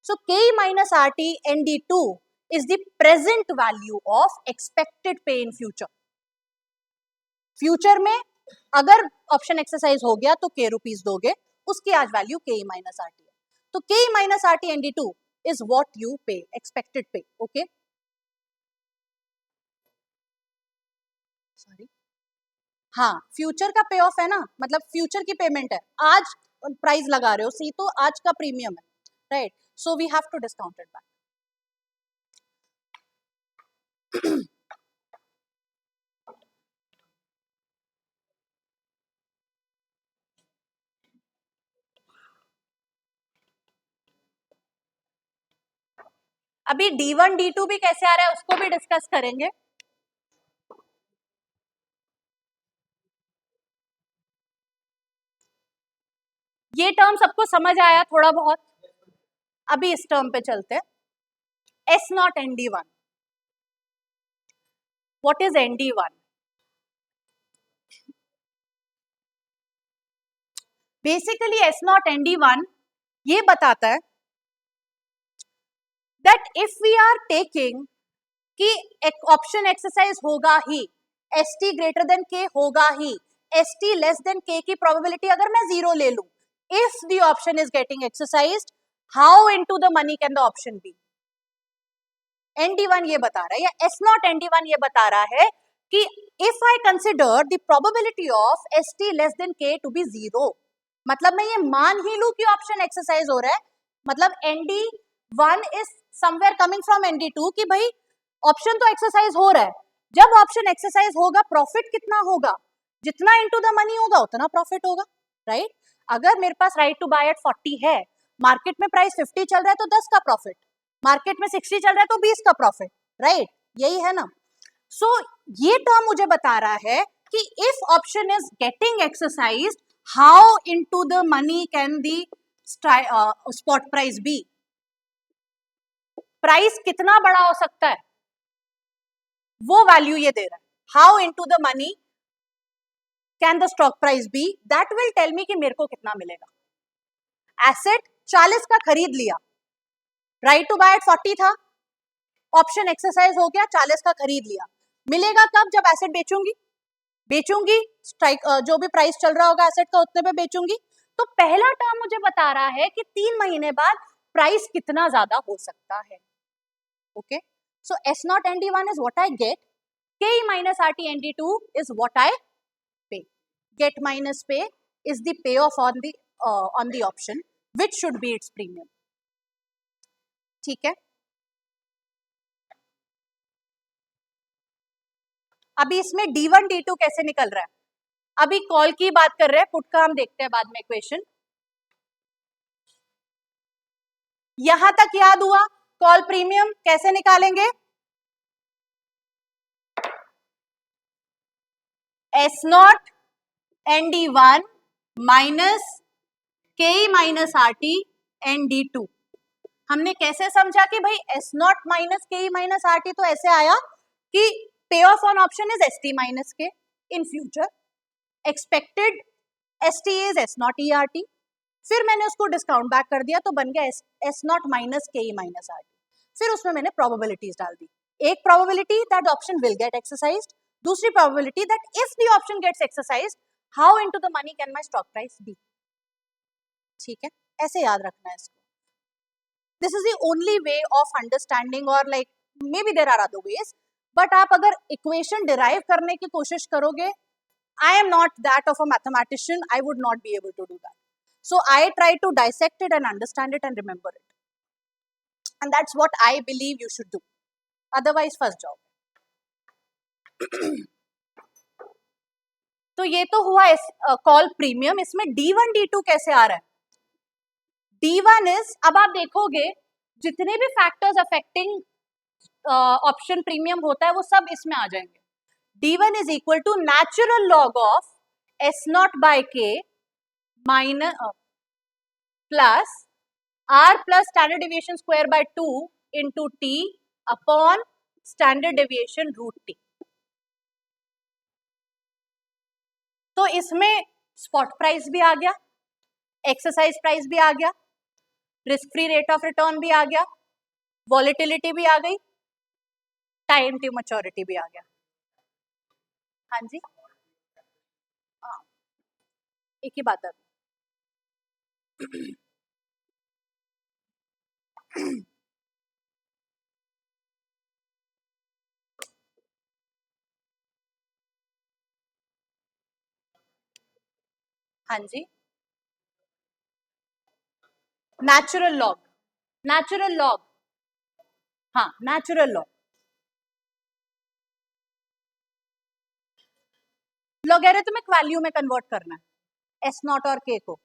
So K minus RT ND2 is the present value of expected pay in future. Future में अगर option exercise हो गया तो K रुपीस दोगे, उसकी आज वैल्यू K minus RT है. तो K minus RT ND2 is what you pay, expected pay. Okay? Sorry, हाँ, फ्यूचर का पे ऑफ है ना, मतलब फ्यूचर की पेमेंट है, आज प्राइस लगा रहे हो सी, तो आज का प्रीमियम है, right? So we have to discount it back. अभी D1 D2 भी कैसे आ रहा है उसको भी डिस्कस करेंगे. ये टर्म सबको समझ आया थोड़ा बहुत? अभी इस टर्म पे चलते हैं. S0 ND1. What is ND1? Basically S0 ND1 ये बताता है that if we are taking कि एक ऑप्शन एक्सरसाइज होगा ही, ST ग्रेटर देन K होगा ही, ST लेस देन K की प्रोबेबिलिटी अगर मैं 0 ले लूं, if the option is getting exercised, how into the money can the option be? ND1 ये बता रहा है, या S0 ND1 ये बता रहा है कि if I consider the probability of ST less than K to be 0, मतलब मैं ये मान ही लूं कि ऑप्शन एक्सरसाइज हो रहा है, मतलब ND1 is somewhere coming from ND2 कि भाई ऑप्शन तो एक्सरसाइज हो रहा है, जब ऑप्शन एक्सरसाइज होगा प्रॉफिट कितना होगा, जितना इनटू द मनी होगा उतना प्रॉफिट होगा, राइट? अगर मेरे पास राइट टू बाय एट 40 है, मार्केट में प्राइस 50 चल रहा है तो 10 का प्रॉफिट, मार्केट में 60 चल रहा है तो 20 का प्रॉफिट, राइट? यही है ना. सो ये टर्म मुझे बता रहा है कि if option is getting exercise, how into the money can the spot price be. Price कितना बड़ा हो सकता है वो वैल्यू ये दे रहा है. How into the money can the stock price be, that will tell me कि मेरे को कितना मिलेगा. एसेट 40 का खरीद लिया, राइट टू बाय एट 40 था, ऑप्शन एक्सरसाइज हो गया, 40 का खरीद लिया, मिलेगा कब? जब एसेट बेचूंगी स्ट्राइक जो भी प्राइस चल रहा होगा एसेट का उतने पे बेचूंगी. तो पहला टर्म मुझे बता रहा है कि 3 महीने बाद प्राइस कितना ज्यादा हो सकता है. Okay, so S0 ND1 is what I get, K minus RT ND2 is what I pay. Get minus pay is the payoff on the option, which should be its premium. ठीक है. अभी इसमें D1 D2 कैसे निकल रहा है? अभी call की बात कर रहे हैं, पुट का हम देखते हैं बाद में इक्वेशन. यहां तक याद हुआ? कॉल प्रीमियम कैसे निकालेंगे? S0 ND1 minus K minus RT ND2. हमने कैसे समझा कि भाई S nought minus K minus are t, तो ऐसे आया कि pay off on option is S t minus K in future, expected S t is S nought e r t, फिर मैंने उसको डिस्काउंट बैक कर दिया तो बन गया S nought minus K minus are t. फिर उसमें मैंने प्रोबेबिलिटीज डाल दी, एक probability that option will get exercised, दूसरी probability that if the option gets exercised how into the money can my stock price be. ठीक है, ऐसे याद रखना है इसको। This is the only way of understanding, और like may be there are other ways, but आप अगर इक्वेशन डिराइव करने की कोशिश करोगे, I am not that of a mathematician, I would not be able to do that. So I try to dissect it and understand it and remember it. And that's what I believe you should do. Otherwise, first job. तो ये तो हुआ call premium. इसमें D1 D2 कैसे आ रहा है? D1 is, अब आप देखोगे जितने भी फैक्टर्स अफेक्टिंग ऑप्शन प्रीमियम होता है वो सब इसमें आ जाएंगे। D1 is equal to natural log of S naught by K minus plus R plus standard deviation square by 2 into T upon standard deviation root T। तो इसमें स्पॉट प्राइस भी आ गया, एक्सरसाइज प्राइस भी आ गया, risk free rate of return भी आ गया, volatility भी आ गई, टाइम टू मैच्योरिटी भी आ गया। हाँ जी, हाँ, एक ही बात है। हाँ जी, नेचुरल लॉग, नेचुरल लॉग, हाँ नेचुरल लॉग, लॉगरिथमिक वैल्यू में कन्वर्ट करना है एस नॉट और के को।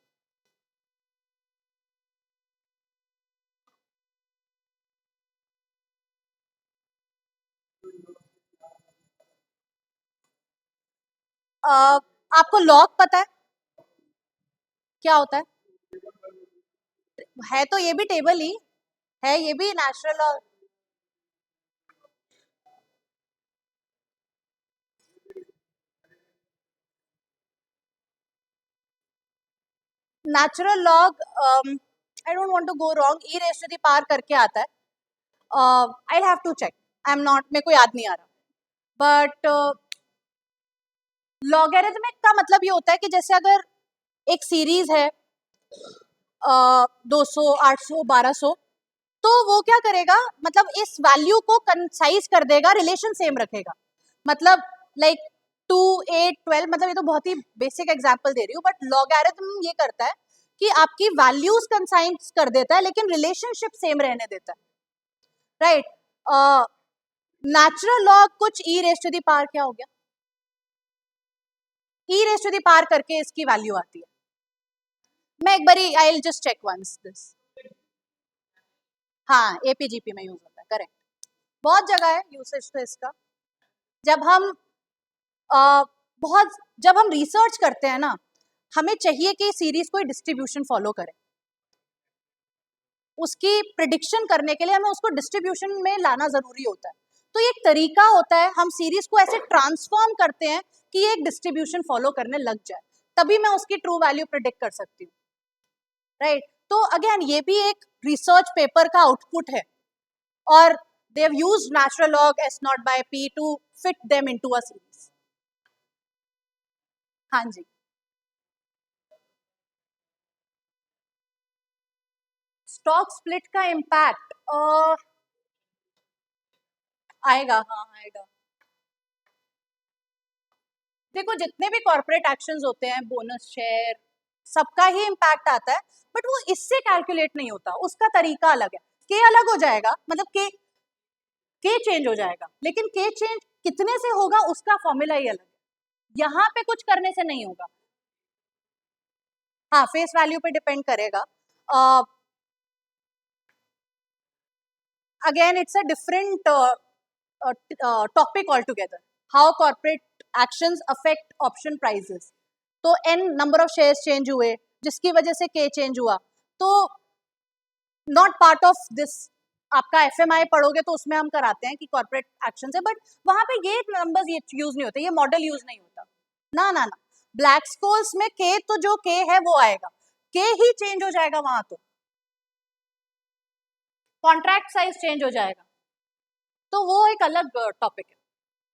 आपको लॉग पता है क्या होता है तो ये भी टेबल ही है, ये भी natural log. Natural log, I don't want to go wrong, e raise to the power करके आता है, I have to check, I am not, मेरे को याद नहीं आ रहा, बट लॉगरिथमिक का मतलब ये होता है कि जैसे अगर एक सीरीज है 200, 800, 1200, तो वो क्या करेगा, मतलब इस वैल्यू को कंसाइज कर देगा, रिलेशन सेम रखेगा। मतलब लाइक 2, 8, 12, मतलब ये तो बहुत ही बेसिक एग्जांपल दे रही हूँ, बट लॉगरिथम ये करता है कि आपकी वैल्यूज कंसाइज कर देता है लेकिन रिलेशनशिप सेम रहने देता है, राइट। नेचुरल लॉग कुछ e raise to the power क्या हो गया, e raise to the power करके इसकी वैल्यू आती है। मैं एक बारी I will just check once this, हाँ एपीजीपी में यूज होता है, करेक्ट, बहुत जगह है यूसेज तो इसका। जब हम जब हम रिसर्च करते हैं ना, हमें चाहिए कि सीरीज कोई डिस्ट्रीब्यूशन फॉलो करे, उसकी प्रिडिक्शन करने के लिए हमें उसको डिस्ट्रीब्यूशन में लाना जरूरी होता है। तो एक तरीका होता है, हम सीरीज को ऐसे ट्रांसफॉर्म करते हैं कि ये एक डिस्ट्रीब्यूशन फॉलो करने लग जाए, तभी मैं उसकी ट्रू वैल्यू प्रिडिक्ट कर सकती हूँ, राइट। तो अगेन ये भी एक रिसर्च पेपर का आउटपुट है, और they have used natural log S naught by P to fit them into a series। हाँ जी, स्टॉक स्प्लिट का इम्पैक्ट आएगा, हाँ आएगा। देखो जितने भी कॉर्पोरेट एक्शंस होते हैं, बोनस शेयर, सबका ही इम्पैक्ट आता है, बट वो इससे कैलकुलेट नहीं होता, उसका तरीका अलग है। के अलग हो जाएगा, मतलब के चेंज हो जाएगा, लेकिन के चेंज कितने से होगा उसका फॉर्मूला ही अलग है, यहाँ पे कुछ करने से नहीं होगा। हाँ, फेस वैल्यू पे डिपेंड करेगा। Again, it's a different topic altogether. How corporate actions affect option prices. तो n number of shares change हुए जिसकी वजह से के चेंज हुआ, तो नॉट पार्ट ऑफ दिस, आपका एफएमआई पढ़ोगे तो उसमें हम कराते हैं कि कॉर्पोरेट एक्शन है, बट वहां पे ये नंबर्स ये यूज नहीं होते, ये मॉडल यूज नहीं होता। ना ना ना, ब्लैक स्कोल्स में के तो जो के है वो आएगा, के ही चेंज हो जाएगा वहां, तो कॉन्ट्रैक्ट साइज चेंज हो जाएगा, तो वो एक अलग टॉपिक है,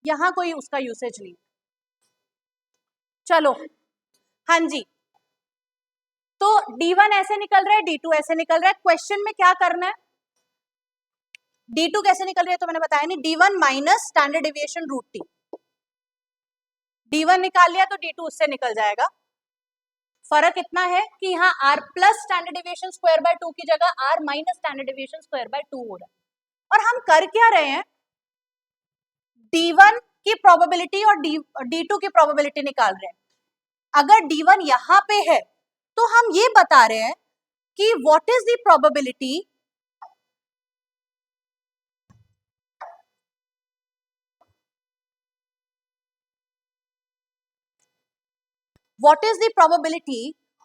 यहाँ कोई उसका यूसेज नहीं। चलो हाँ जी, तो D1 ऐसे निकल रहा है, D2 ऐसे निकल रहा है, क्वेश्चन में क्या करना है, D2 कैसे निकल रही है तो मैंने बताया नहीं, D1 minus standard deviation root T, D1 निकाल लिया तो D2 उससे निकल जाएगा। फर्क इतना है कि यहाँ R plus standard deviation square by 2 की जगह R minus standard deviation square by 2 हो रहा है, और हम कर क्या रहे हैं, D1 की प्रोबेबिलिटी और D2 की प्रोबेबिलिटी निकाल रहे हैं। अगर D1 यहाँ पे है तो हम ये बता रहे हैं कि what is the probability what is the probability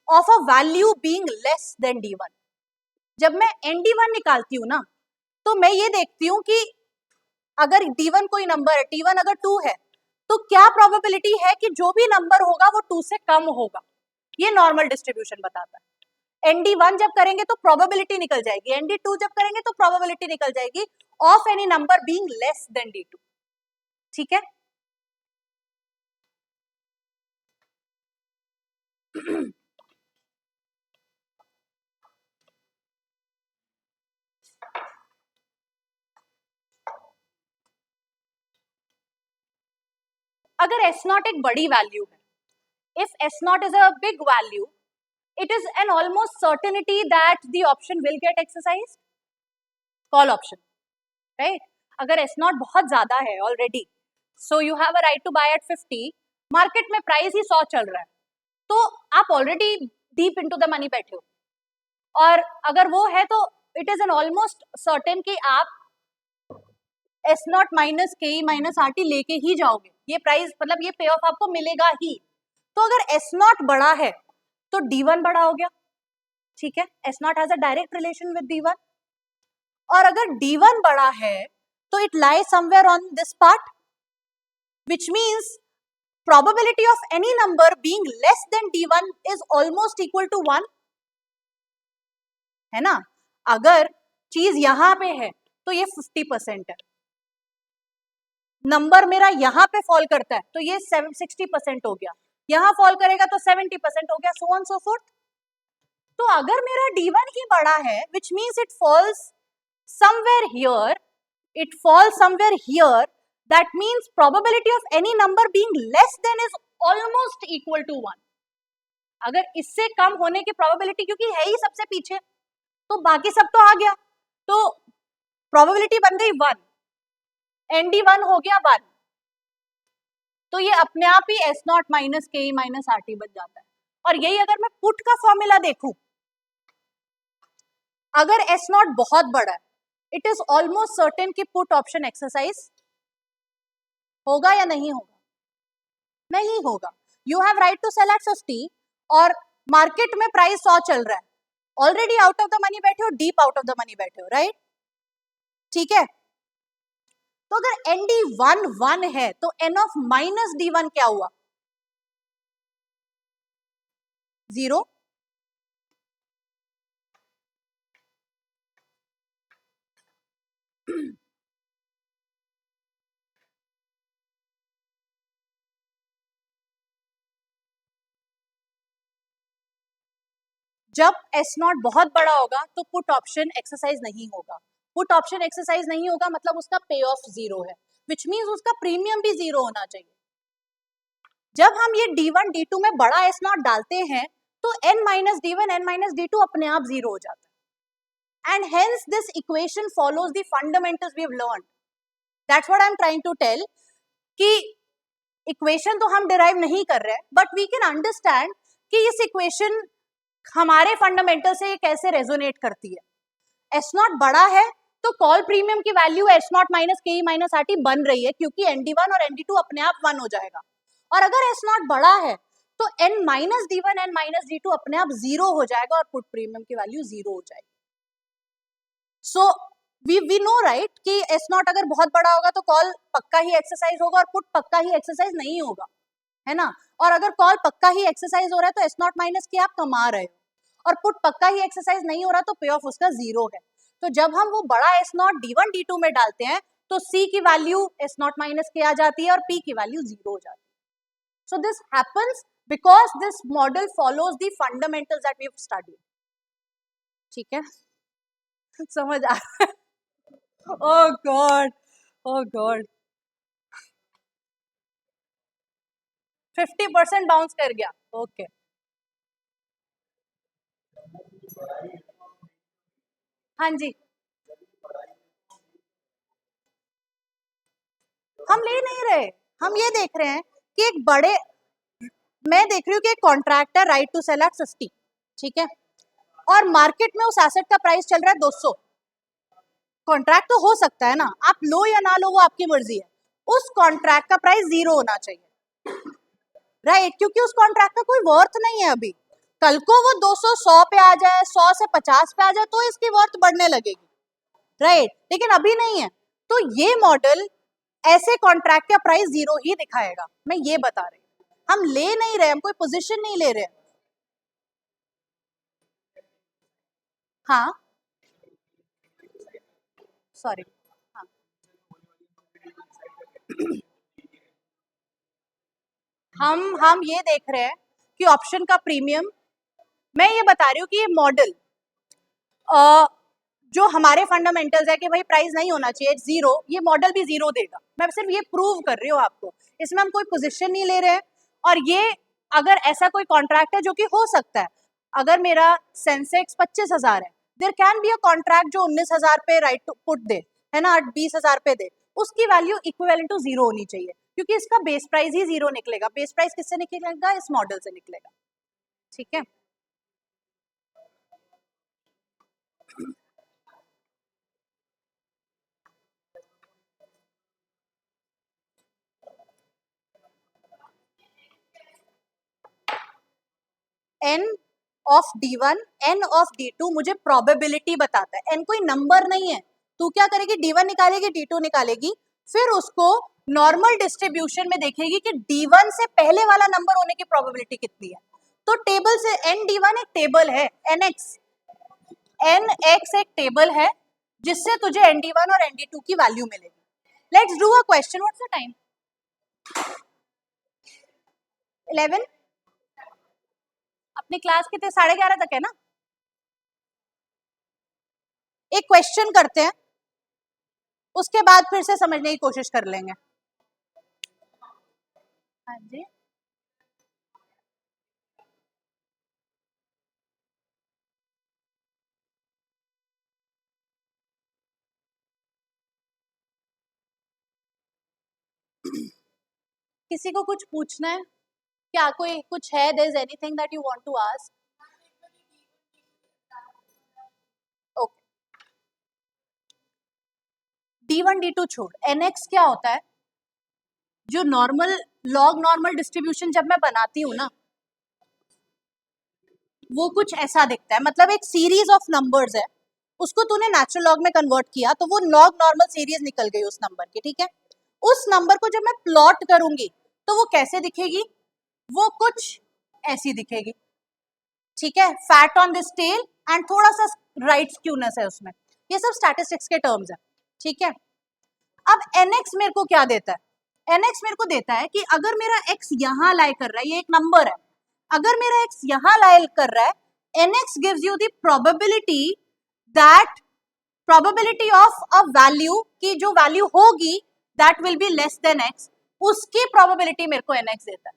of a value being less than D1। जब मैं ND1 निकालती हूँ ना, तो मैं ये देखती हूँ कि अगर D1 कोई नंबर है, T1 अगर 2 है, तो क्या प्रोबेबिलिटी है कि जो भी नंबर होगा वो 2 से कम होगा, ये नॉर्मल डिस्ट्रीब्यूशन बताता है। ND1 जब करेंगे तो प्रोबेबिलिटी निकल जाएगी, ND2 जब करेंगे तो प्रोबेबिलिटी निकल जाएगी of any number being less than D2, ठीक है। अगर S0 एक बड़ी वैल्यू है, if S0 is a big value, it is an almost certainty that the option will get exercised, call option, right? अगर S0 बहुत ज्यादा है already, so you have a right to buy at 50, market में price ही 100 चल रहा है, तो आप already deep into the money बैठे हो, और अगर वो है तो it is an almost certain कि आप S0 minus K minus R T लेके ही जाओगे, ये प्राइस मतलब ये पे ऑफ आपको मिलेगा ही। तो अगर S0 बड़ा है तो D1 बड़ा हो गया, ठीक है, S0 has a direct relation with D1, और अगर D1 बड़ा है तो it lies somewhere on this part, which means probability of any number being less than D1 is almost equal to 1, है ना। अगर चीज यहां पे है तो ये 50% है, नंबर मेरा यहां पे फॉल करता है तो ये 60% हो गया, यहां फॉल करेगा तो 70% हो गया, सो ऑन सो फोर्थ। तो अगर मेरा D1 ही बड़ा है, which means it falls somewhere here, it falls somewhere here, that means probability of any number being less than is almost equal to 1। अगर इससे कम होने की प्रोबेबिलिटी, क्योंकि है ही सबसे पीछे, तो बाकी सब तो आ गया, तो प्रोबेबिलिटी बन गई 1, ND1 हो गया 1, तो ये अपने आप ही S0 minus K minus R T बन जाता है। और यही अगर मैं पुट का फॉर्मूला देखूं, अगर S0 बहुत बड़ा है, इट इज ऑलमोस्ट सर्टेन कि पुट ऑप्शन एक्सरसाइज होगा या नहीं होगा, नहीं होगा। You have right to sell at 50 और मार्केट में प्राइस 100 चल रहा है, already out of the money बैठे हो, deep out of the money बैठे हो, राइट, ठीक है। तो अगर ND1 1 है तो N ऑफ माइनस D1 क्या हुआ, 0। जब S0 बहुत बड़ा होगा तो पुट ऑप्शन एक्सरसाइज नहीं होगा, पुट ऑप्शन एक्सरसाइज नहीं होगा मतलब उसका पे ऑफ 0 है, विच मींस उसका प्रीमियम भी 0 होना चाहिए। जब हम ये D1 D2 में बड़ा S0 डालते हैं तो N minus D1 N minus D2 अपने आप 0 हो जाता है, and hence this equation follows the fundamentals we have learned. That's what I am trying to tell कि इक्वेशन तो हम डिराइव नहीं कर रहे हैं, बट वी कैन अंडरस्टैंड कि इस इक्वेशन हमारे फंडामेंटल से ये कैसे रेजोनेट करती है। S0 बड़ा है तो कॉल प्रीमियम की value S0 minus K minus R T बन रही है, क्योंकि ND1 और ND2 अपने आप 1 हो जाएगा, और अगर S0 बड़ा है तो N minus D1 N minus D2 अपने आप 0 हो जाएगा और पुट प्रीमियम की वैल्यू 0 हो जाएगी। सो वी नो राइट कि एस नॉट अगर बहुत बड़ा होगा तो कॉल पक्का ही एक्सरसाइज होगा और पुट पक्का ही एक्सरसाइज नहीं होगा, है ना। और अगर कॉल पक्का ही एक्सरसाइज हो रहा है तो एस नॉट माइनस के आप कमा रहे हो, और पुट पक्का ही एक्सरसाइज नहीं हो रहा तो पे ऑफ उसका जीरो है। तो जब हम वो बड़ा एस नॉट D1 D2 में डालते हैं तो सी की वैल्यू एस नॉट माइनस के आ जाती है और पी की वैल्यू जीरो हो जाती है। So this happens because this model follows the fundamentals that we have studied. ठीक है, समझ आ रहा है? Oh God, oh God, 50% bounce कर गया। ओके हाँ जी, हम ले नहीं रहे, हम ये देख रहे हैं कि एक बड़े, मैं देख रही हूँ कि एक कॉन्ट्रैक्ट है राइट टू सेल एट 50, ठीक है, और मार्केट में उस एसेट का प्राइस चल रहा है 200। कॉन्ट्रैक्ट तो हो सकता है ना, आप लो या ना लो वो आपकी मर्जी है, उस कॉन्ट्रैक्ट का प्राइस जीरो होना चाहिए, राइट, क्योंकि उस कॉन्ट्रैक्ट का कोई वर्थ नहीं है अभी। कल को वो 200 100 पे आ जाए, 100 से 50 पे आ जाए तो इसकी वर्थ बढ़ने लगेगी, राइट, लेकिन अभी नहीं है। तो ये मॉडल ऐसे कॉन्ट्रैक्ट का प्राइस जीरो ही दिखाएगा, मैं ये बता रही हूँ। हम ले नहीं रहे, हम कोई पोजीशन नहीं ले रहे। हाँ सॉरी, हाँ हम ये देख रहे हैं कि ऑप्शन का प्रीमियम, मैं ये बता रही हूँ कि ये मॉडल जो हमारे फंडामेंटल्स है कि भाई प्राइस नहीं होना चाहिए जीरो, ये मॉडल भी जीरो देगा। मैं सिर्फ ये प्रूव कर रही हूँ आपको, इसमें हम कोई पोजीशन नहीं ले रहे हैं। और ये अगर ऐसा कोई कॉन्ट्रैक्ट है जो कि हो सकता है, अगर मेरा सेंसेक्स 25,000 है, there can be a contract जो 19,000 पे राइट टू पुट दे, है ना, 20,000 पे दे, उसकी वैल्यू इक्विवेलेंट टू जीरो होनी चाहिए, क्योंकि इसका बेस प्राइस ही जीरो निकलेगा। बेस प्राइस किससे निकलेगा? इस मॉडल से निकलेगा, ठीक है। n of D1 n of D2 मुझे प्रोबेबिलिटी बताता है, n कोई नंबर नहीं है। तू क्या करेगी? D1 निकालेगी, D2 निकालेगी, फिर उसको नॉर्मल डिस्ट्रीब्यूशन में देखेगी कि D1 से पहले वाला नंबर होने की प्रोबेबिलिटी कितनी है। तो टेबल से ND1 एक टेबल है, nx एक टेबल है जिससे तुझे ND1 और ND2 की वैल्यू मिलेगी। Let's do a question, what's the time? 11। अपनी क्लास कितने 11:30 तक है ना। एक क्वेश्चन करते हैं, उसके बाद फिर से समझने की कोशिश कर लेंगे। हाँ जी, किसी को कुछ पूछना है क्या? कोई कुछ है? There is anything that you want to ask? Okay, D1 D2 छोड़, NX क्या होता है? जो नॉर्मल लॉग नॉर्मल डिस्ट्रीब्यूशन जब मैं बनाती हूँ ना, वो कुछ ऐसा दिखता है, मतलब एक सीरीज ऑफ नंबर्स है, उसको तूने नेचुरल लॉग में कन्वर्ट किया तो वो लॉग नॉर्मल सीरीज निकल गई उस नंबर की, ठीक है। उस नंबर को जब मैं प्लॉट करूंगी तो वो कैसे दिखेगी? वो कुछ ऐसी दिखेगी, ठीक है, fat on this tail and थोड़ा सा राइट स्क्यूनेस है उसमें। ये सब स्टैटिस्टिक्स के टर्म्स है, ठीक है। अब nx मेरे को क्या देता है? nx मेरे को देता है कि अगर मेरा x यहां लाई कर रहा है, ये एक नंबर है, अगर मेरा x यहां लाई कर रहा है, nx gives you the probability that, probability of a value की जो वैल्यू होगी that will be less then x, उसकी प्रोबेबिलिटी मेरे को nx देता है,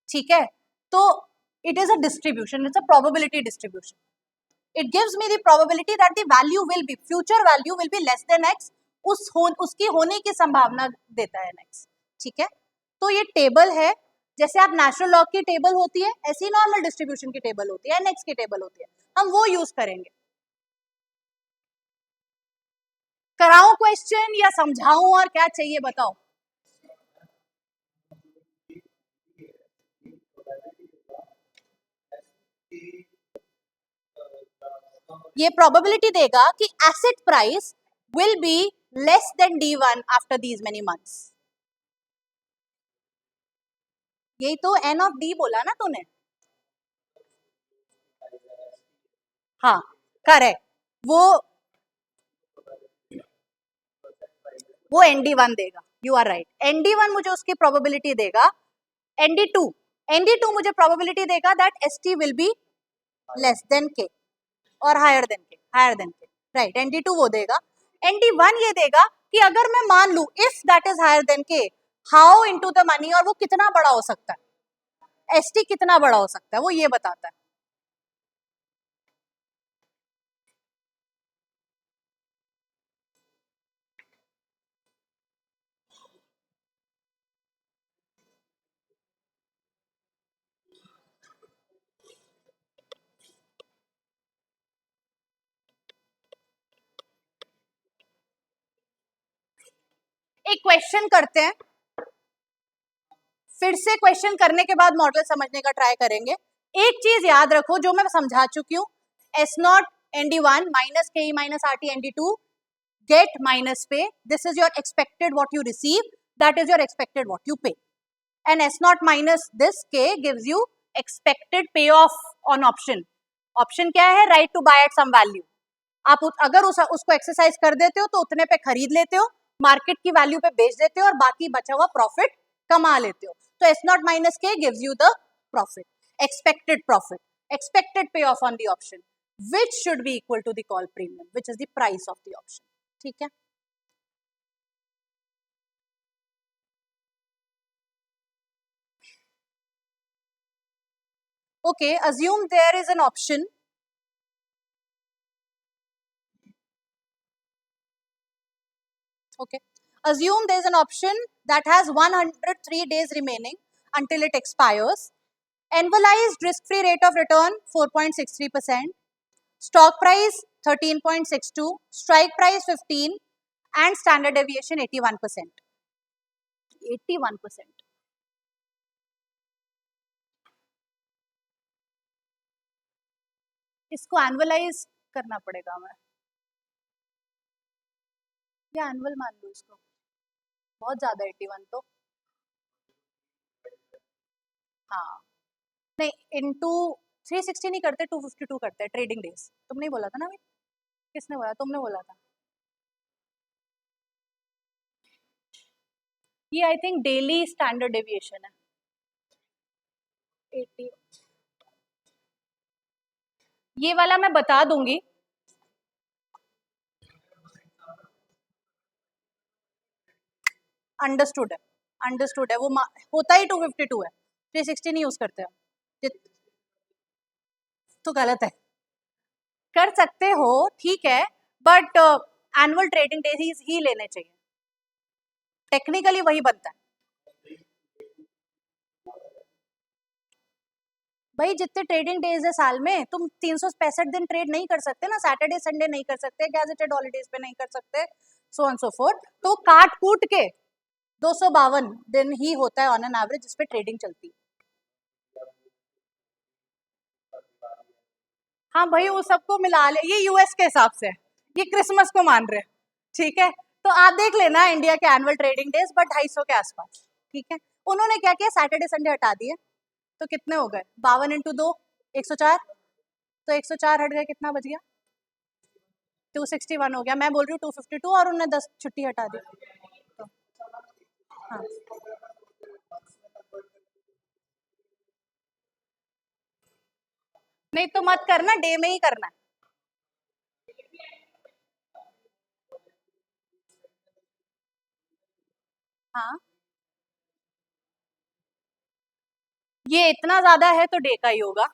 ठीक है। तो it is a distribution, it's a probability distribution. It gives me the probability that the value will be, future value will be less than x, उसकी होने की संभावना देता है x, ठीक है। तो ये टेबल है, जैसे आप नेचुरल लॉग की टेबल होती है ऐसी नॉर्मल डिस्ट्रीब्यूशन की टेबल होती है, nx की टेबल होती है, हम वो यूज करेंगे। कराऊं क्वेश्चन या समझाऊं, और क्या चाहिए बताओ? ये प्रोबेबिलिटी देगा कि asset price will be less then D1 after these many months. यही तो एन ऑफ डी बोला ना तूने। हाँ करेक्ट, वो ND1 देगा, यू आर राइट। ND1 मुझे उसकी प्रोबेबिलिटी देगा, ND2 मुझे प्रोबेबिलिटी देगा that ST will be less than K और higher than K, right. ND2 वो देगा। ND1 ये देगा कि अगर मैं मान लू if that is higher than K, how into the money, और वो कितना बड़ा हो सकता है, ST कितना बड़ा हो सकता है, वो ये बताता है। एक क्वेश्चन करते हैं, फिर से क्वेश्चन करने के बाद मॉडल समझने का ट्राई करेंगे। एक चीज याद रखो जो मैं समझा चुकी हूँ, S0 ND1 minus KE minus RT ND2 get minus pay, this is your expected what you receive, that is your expected what you pay, and S0 minus this K gives you expected payoff on option। option क्या है, right to buy at some value। आप अगर उसको exercise कर देते हो तो उतने पे खरीद लेते हो, मार्केट की वैल्यू पे बेच देते हो और बाकी बचा हुआ प्रॉफिट कमा लेते हो। तो S0 minus K gives you the profit, expected payoff on the option, which should be equal to the call premium, which is the price of the option। ठीक है, okay, assume there is an option, okay, assume there is an option that has 103 days remaining until it expires, annualized risk-free rate of return 4.63%, stock price 13.62, strike price 15, and standard deviation 81%। 81%। इसको annualise करना पड़ेगा, मैं या annual मान लूँ इसको, बहुत ज्यादा 81 तो, हाँ नहीं, इनटू 360 नहीं करते, 252 करते हैं ट्रेडिंग डेज। तुमने ही बोला था ना अभी, किसने बोला, तुमने बोला था। ये I think daily standard deviation है 80। ये वाला मैं बता दूंगी, अंडरस्टूड है वो होता ही 252 है, 360 नहीं यूज करते हम, तो गलत है। कर सकते हो ठीक है, बट एनुअल ट्रेडिंग डेज ही लेने चाहिए, टेक्निकली वही बनता है। भाई जितने ट्रेडिंग डेज है साल में, तुम 365 दिन ट्रेड नहीं कर सकते ना, सैटरडे संडे नहीं कर सकते, गैजेटेड हॉलीडेज पे नहीं कर सकते, सो ऑन सो फोर्थ। तो काट कूट के 252 दिन ही होता है ऑन एन एवरेज जिसपे ट्रेडिंग चलती है। हाँ भाई वो सबको मिला ले, ये यूएस के हिसाब से, ये क्रिसमस को मान रहे हैं, ठीक है। तो आप देख लेना इंडिया के एनुअल ट्रेडिंग डेज, बट 250 के आसपास, ठीक है। उन्होंने क्या किया, सैटरडे संडे हटा दिए, तो कितने हो गए, 52 इंटू 2 104, तो 104 हट गए, कितना बच गया, 261 हो गया। मैं बोल रही हूँ 252 और उन्होंने 10 छुट्टी हटा दी, तो हाँ नहीं तो मत करना, डे में ही करना है। हाँ ये इतना ज्यादा है तो डे का ही होगा।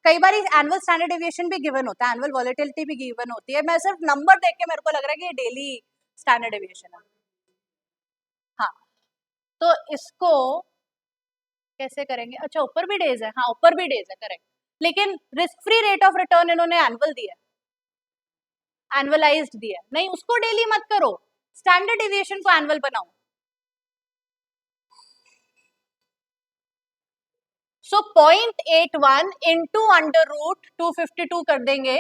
कई बार एनुअल स्टैंडर्ड डेविएशन भी गिवन होता है, एनुअल वॉलेटिलिटी भी गिवन होती है, मैं सिर्फ नंबर देख के मेरे को लग रहा है कि ये डेली स्टैंडर्ड डेविएशन है। हाँ तो इसको कैसे करेंगे, अच्छा ऊपर भी डेज है, हाँ ऊपर भी डेज है, करेक्ट। लेकिन risk free rate of return इन्होंने एनुअल दिया, एनुअलाइज्ड दिया, नहीं उसको डेली मत करो, स्टैंडर्ड डेविएशन को एनुअल बनाओ। सो 0.81 इंटू अंडर रूट 252 कर देंगे,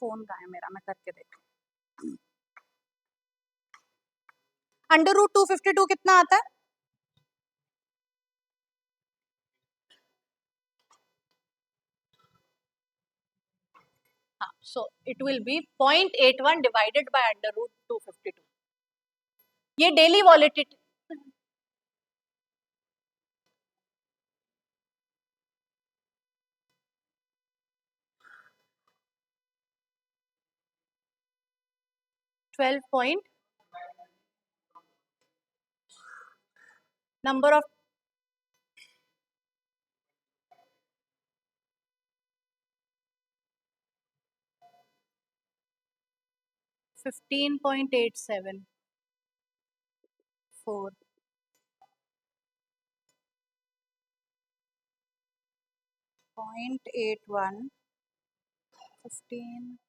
फोन कहाँ है मेरा, मैं करके देख। अंडर रूट 252 कितना आता है? हाँ, so it will be 0.81 divided by under root 252। ये डेली वॉलेटिलिटी, नंबर ऑफ 15.87 4 0.81 15.87।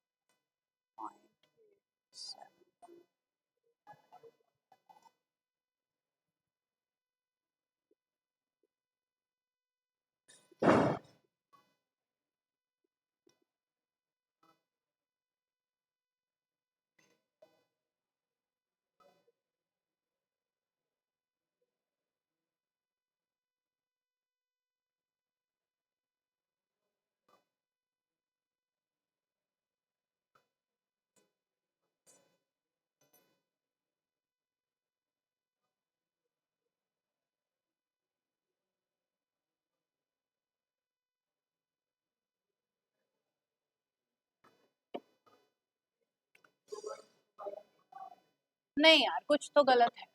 नहीं यार, कुछ तो गलत है।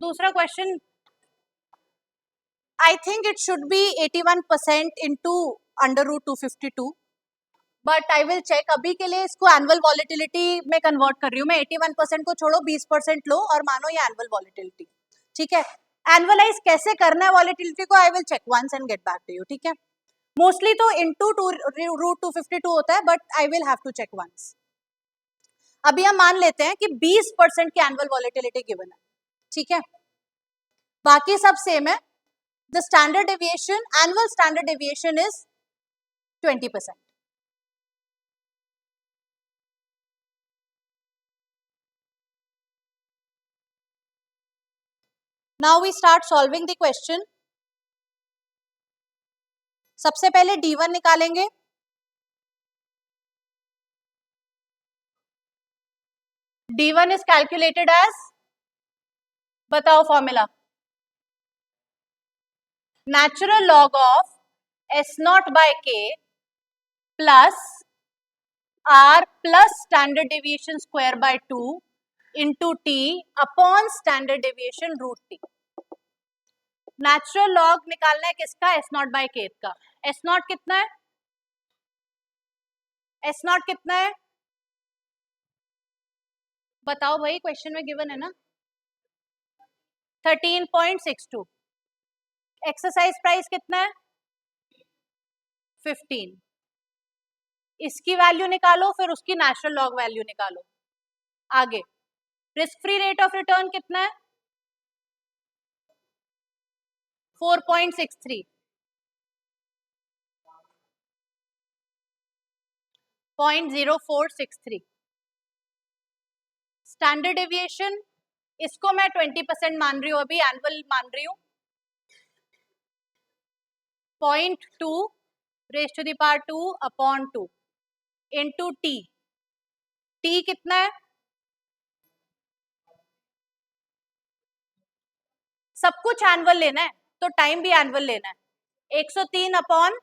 दूसरा question, I think it should be 81% into under root 252, but I will check. अभी के लिए इसको एनुअल वॉलिटिलिटी में कन्वर्ट कर रही हूँ मैं। 81% को छोड़ो, 20% लो और मानो ये एनुअल वॉलिटिलिटी, ठीक है। एनुअलाइज कैसे करना है वॉलिटिलिटी को, I will check once and get back to you, ठीक है। मोस्टली तो इंटू रूट 252 होता है, but I will have to check once. अभी हम मान लेते हैं कि 20% की एनुअल वॉलिटिलिटी गिवन है, ठीक है। बाकी सब सेम है। The standard deviation, annual standard deviation is 20%। Now we start solving the question. सबसे पहले D1 निकालेंगे। D1 is calculated as, बताओ formula, natural log of S0 by K plus R plus standard deviation square by 2 into T upon standard deviation root T। Natural log निकालना है किसका? S0 by K का। S0 कितना है? S0 कितना है बताओ भाई, क्वेश्चन में गिवन है ना, 13.62। एक्सरसाइज प्राइस कितना है? 15। इसकी वैल्यू निकालो, फिर उसकी नेचुरल लॉग वैल्यू निकालो। आगे risk free rate of return कितना है? 4.63। 0.0463। स्टैंडर्ड डेविएशन, इसको मैं 20% मान रही हूँ, अभी एनुअल मान रही हूँ। 0.2 raise to the power 2 upon 2 into T. T कितना है? सब कुछ एनुअल लेना है तो टाइम भी एनुअल लेना है। 103 अपॉन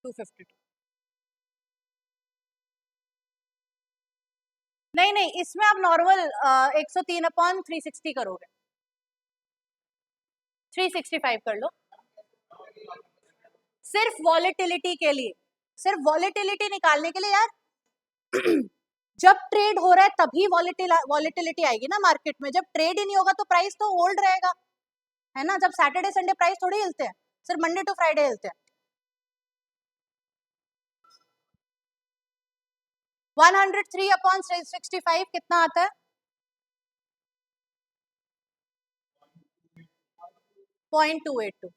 252। नहीं नहीं, इसमें आप नॉर्मल 103 अपॉन 360 करोगे, 365 कर लो। सिर्फ वॉलेटिलिटी के लिए, सिर्फ वॉलेटिलिटी निकालने के लिए यार। जब ट्रेड हो रहा है तभी वॉलेटिलिटी आएगी ना मार्केट में। जब ट्रेड ही नहीं होगा तो प्राइस तो होल्ड रहेगा, है ना। जब सैटरडे संडे प्राइस थोड़ी हिलते हैं, सिर्फ मंडे टू फ्राइडे हिलते हैं। 103 अपॉन 365 कितना आता है? 0.282।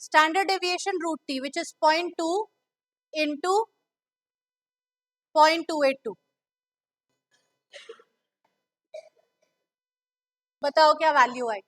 standard deviation root t, which is 0.2 into 0.282. बताओ क्या वैल्यू आई?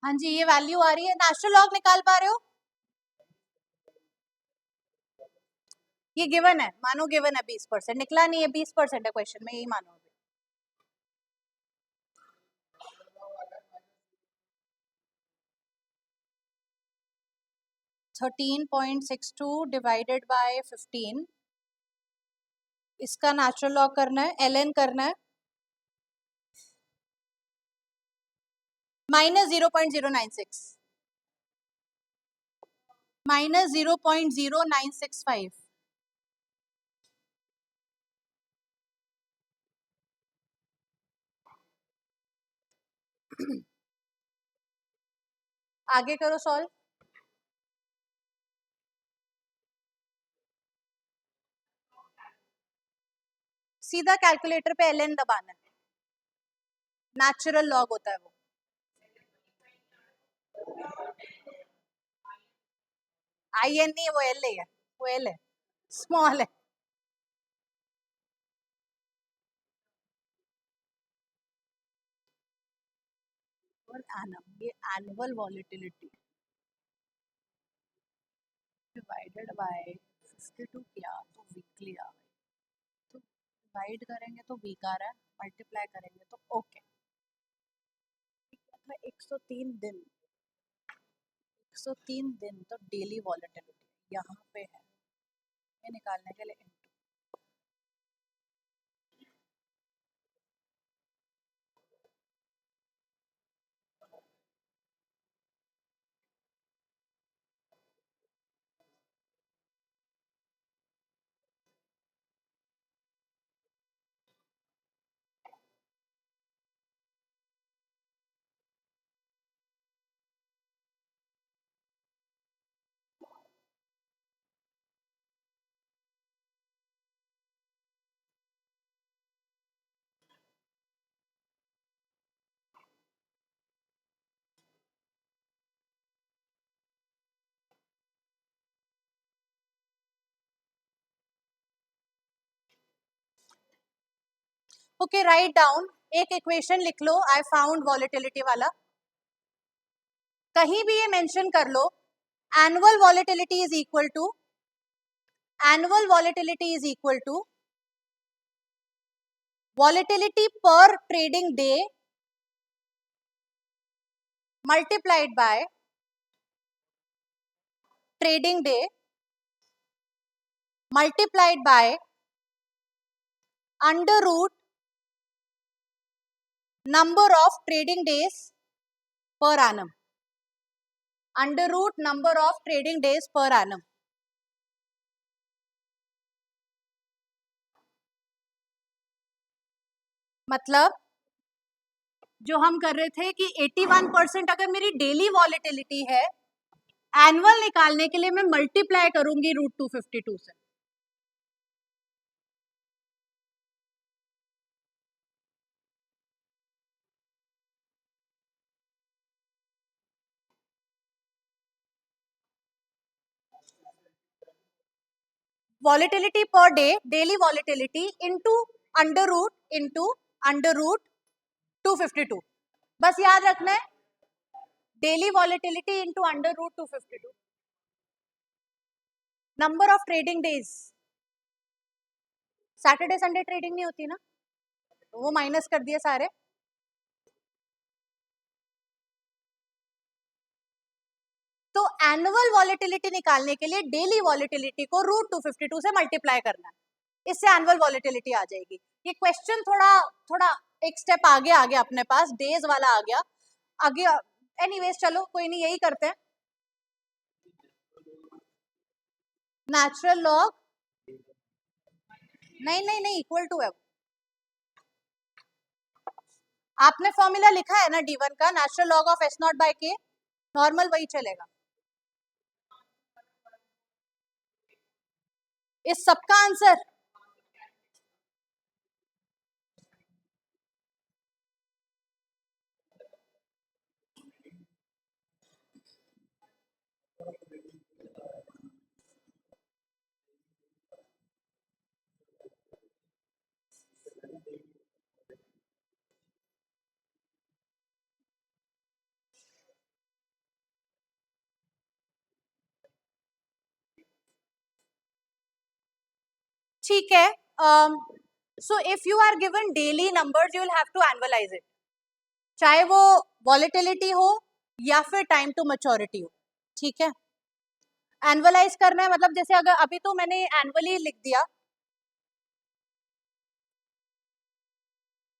हाँ जी, ये वैल्यू आ रही है। नेचुरल लॉग निकाल पा रहे हो? ये गिवन है, मानो गिवन है 20%, निकला नहीं है, 20% है क्वेश्चन में, यही मानो। 13.62 डिवाइडेड बाय 15, इसका नेचुरल लॉग करना है, ln करना है, -0.096, -0.0965। आगे करो सॉल्व। सीधा कैलकुलेटर पे ln दबाना है, नेचुरल लॉग होता है वो। IN नहीं है, वो L है, वो L है, स्मॉल है। ये एनुअल वॉलेटिलिटी डिवाइडेड बाय 52 किया तो वीकली आ गई, तो डिवाइड करेंगे तो वीक आ रहा है, मल्टीप्लाई करेंगे तो ओके। 103 दिन, 103 दिन तो डेली वॉलेटिलिटी यहाँ पे है, ये निकालने के लिए इनटू। ओके, राइट डाउन, एक इक्वेशन लिख लो, आई फाउंड वॉलेटिलिटी वाला, कहीं भी ये मेंशन कर लो, annual volatility is equal to, annual volatility is equal to volatility per trading day multiplied by trading day multiplied by under root number of trading days per annum, under root number of trading days per annum. मतलब जो हम कर रहे थे कि 81% अगर मेरी daily volatility है, एनुअल निकालने के लिए मैं मल्टीप्लाई करूंगी √252 से। Volatility per day, daily volatility into under root into under root 252। बस याद रखना है daily volatility into under root 252। Number of trading days, Saturday Sunday trading नहीं होती ना, वो माइनस कर दिए सारे। तो एनुअल वॉलेटिलिटी निकालने के लिए डेली वॉलेटिलिटी को रूट 252 से मल्टीप्लाई करना है, इससे एनुअल वॉलेटिलिटी आ जाएगी। ये क्वेश्चन थोड़ा थोड़ा एक स्टेप आगे आ गया अपने पास, डेज वाला आ गया आगे। एनीवेज चलो कोई नहीं, यही करते हैं। नेचुरल लॉग, नहीं नहीं नहीं, इक्वल टू है। आपने फॉर्मूला लिखा है ना D1 का, natural log of S not by K, normal वही चलेगा। इस सबका आंसर ठीक है। So if you are given daily numbers you will have to annualize it, चाहे वो वॉलेटिलिटी हो या फिर टाइम टू मैच्योरिटी हो, ठीक है। एनुअलाइज करना है मतलब जैसे अगर अभी तो मैंने एनुअली लिख दिया,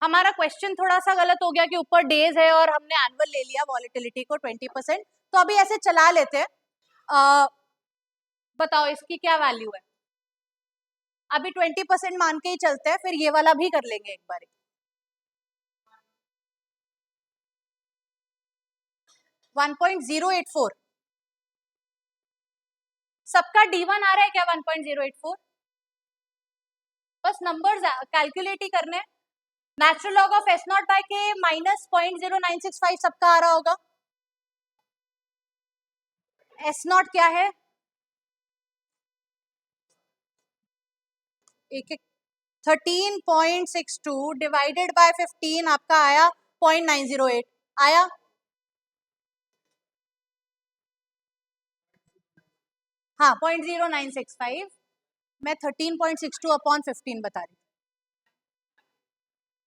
हमारा क्वेश्चन थोड़ा सा गलत हो गया कि ऊपर डेज है और हमने एनुअल ले लिया वॉलेटिलिटी को 20%। तो अभी ऐसे चला लेते हैं। बताओ इसकी क्या वैल्यू है। अभी 20% मान के ही चलते हैं, फिर ये वाला भी कर लेंगे एक बार। 1.084, सबका D1 आ रहा है क्या 1.084? बस नंबर्स कैलकुलेट ही करने हैं। Natural log of S not by K minus 0.0965 सबका आ रहा होगा। S नॉट क्या है, एक 13.62 डिवाइडेड बाय 15 आपका आया 0.908 आया। हाँ 0.0965, मैं 13.62 अपॉन 15 बता रही।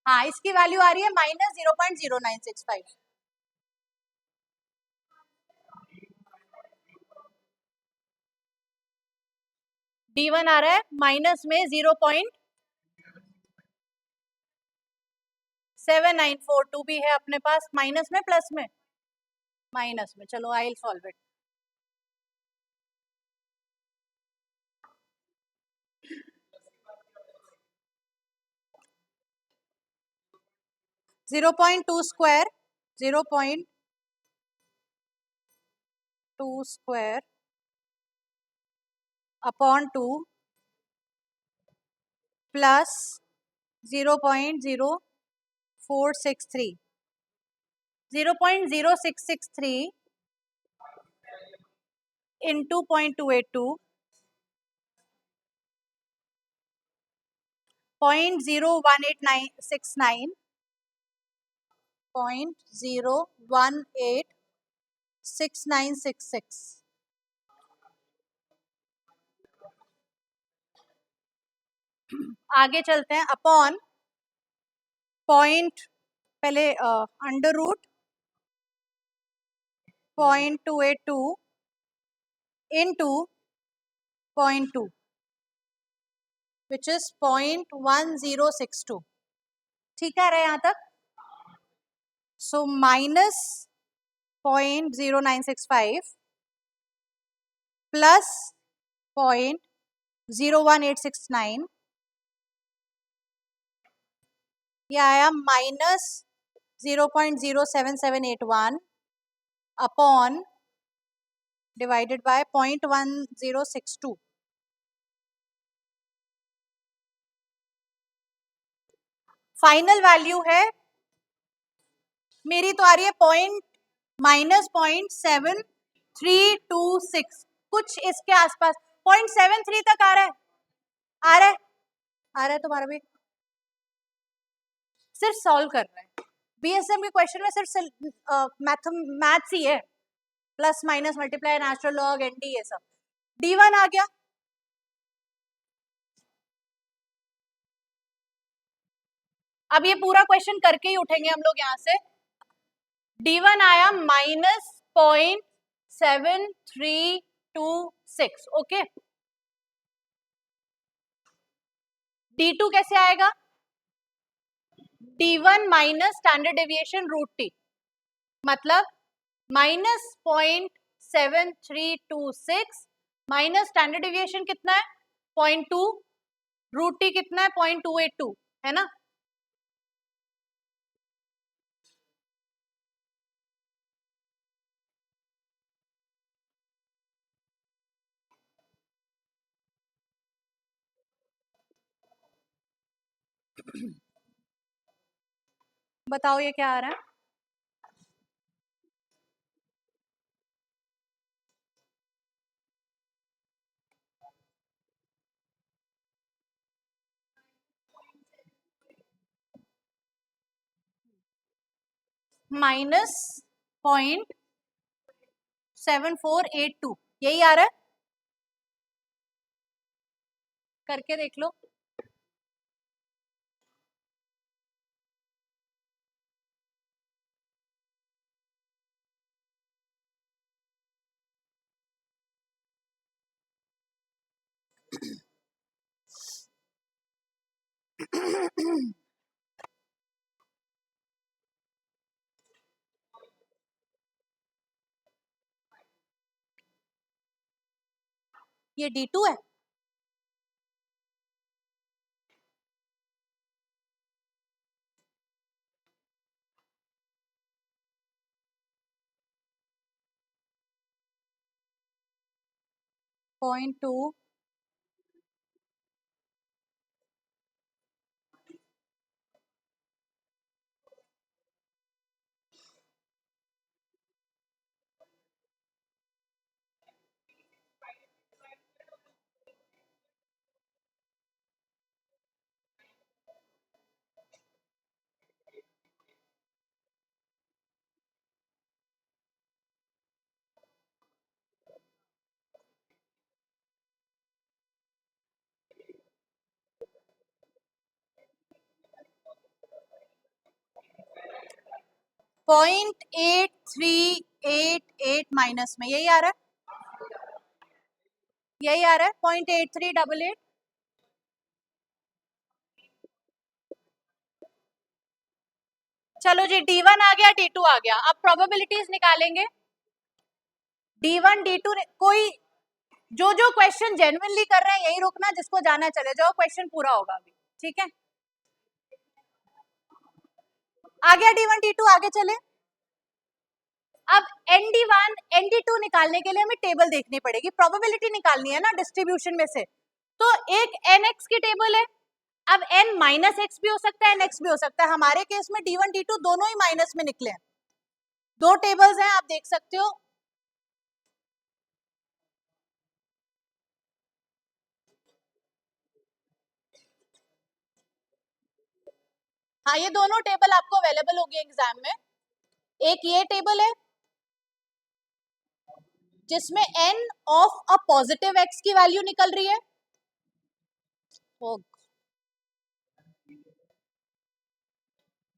हाँ इसकी वैल्यू आ रही है माइनस 0.0965। D1 आ रहा है माइनस में 0.7942 भी है अपने पास, माइनस में प्लस में, माइनस में। चलो I will solve it. Zero point two square upon 2 plus 0.0463, 0.0663 into 0.282, 0.01869, 0.0186966। आगे चलते हैं। अपॉन पॉइंट, पहले under root 0.282 into 0.2 which is 0.1062। ठीक है रहे यहाँ तक। सो माइनस 0.0965 प्लस 0.01869, ये आया minus 0.07781 upon divided by 0.1062। Final value है मेरी तो आ रही है -0.7326, कुछ इसके आसपास 0.73 तक आ रहा है, आ रहा है, आ रहा है तुम्हारा भी। सिर्फ सॉल्व कर रहे हैं। बीएसएम के क्वेश्चन में सिर्फ मैथ्स ही है, plus minus multiply natural log and ये सब। D1 आ गया, अब ये पूरा क्वेश्चन करके ही उठेंगे हम लोग यहां से। D1 आया -0.7326, ओके। D2 कैसे आएगा? D1 minus standard deviation √T, मतलब -0.7326 माइनस स्टैंडर्ड डेविएशन कितना है 0.2, √T कितना है 0.282, है ना। बताओ ये क्या आ रहा है? -0.7482, यही आ रहा है, करके देख लो। ये D2 है, .2 .8388 माइनस में यही आ रहा है, यही आ रहा है 0.8388। चलो जी, D1 आ गया, D2 आ गया, अब प्रोबेबिलिटीज निकालेंगे। D1 D2 कोई जो जो क्वेश्चन जेन्युइनली कर रहे हैं यही रुकना, जिसको जाना है चले जाओ, क्वेश्चन पूरा होगा अभी, ठीक है। आ गया D1 D2, आगे चले। अब ND1 ND2 निकालने के लिए हमें टेबल देखनी पड़ेगी, प्रोबेबिलिटी निकालनी है ना डिस्ट्रीब्यूशन में से। तो एक NX की टेबल है, अब N -X भी हो सकता है, NX भी हो सकता है। हमारे केस में D1 D2 दोनों ही माइनस में निकले हैं, दो टेबल्स हैं, आप देख सकते हो। हाँ, ये दोनों टेबल आपको अवेलेबल होगी एग्जाम में। एक ये टेबल है जिसमें n of a positive x की वैल्यू निकल रही है,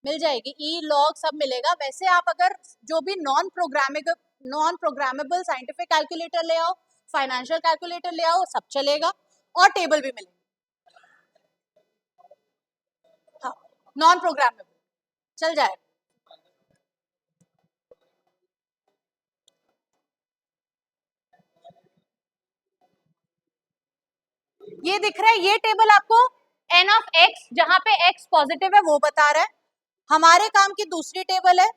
मिल जाएगी, ई लॉग सब मिलेगा। वैसे आप अगर जो भी नॉन प्रोग्रामेबल साइंटिफिक कैलकुलेटर ले आओ, फाइनेंशियल कैलकुलेटर ले आओ, सब चलेगा, और टेबल भी मिलेगी। हाँ, नॉन प्रोग्रामेबल चल जाएगा। ये दिख रहा है, ये टेबल आपको n ऑफ x, जहां पे x पॉजिटिव है वो बता रहा है। हमारे काम की दूसरी टेबल है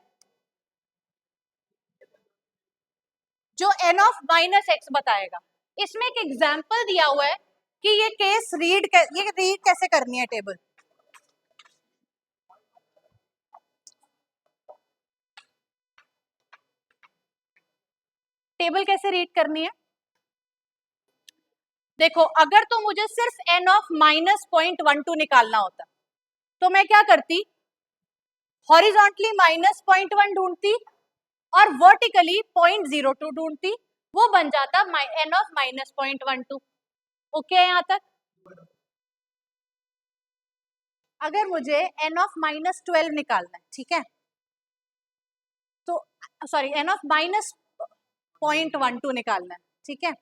जो n ऑफ -x बताएगा। इसमें एक एग्जाम्पल दिया हुआ है कि ये केस रीड कैसे करनी है टेबल। टेबल कैसे रीड करनी है, देखो, अगर तो मुझे सिर्फ n ऑफ -0.12 निकालना होता तो मैं क्या करती, हॉरिजॉन्टली -0.1 ढूंढती और वर्टिकली 0.02 ढूंढती, वो बन जाता n ऑफ -0.12। ओके है यहाँ तक? अगर मुझे n ऑफ -12 निकालना है, ठीक है, तो सॉरी n ऑफ -0.12 निकालना है, ठीक है,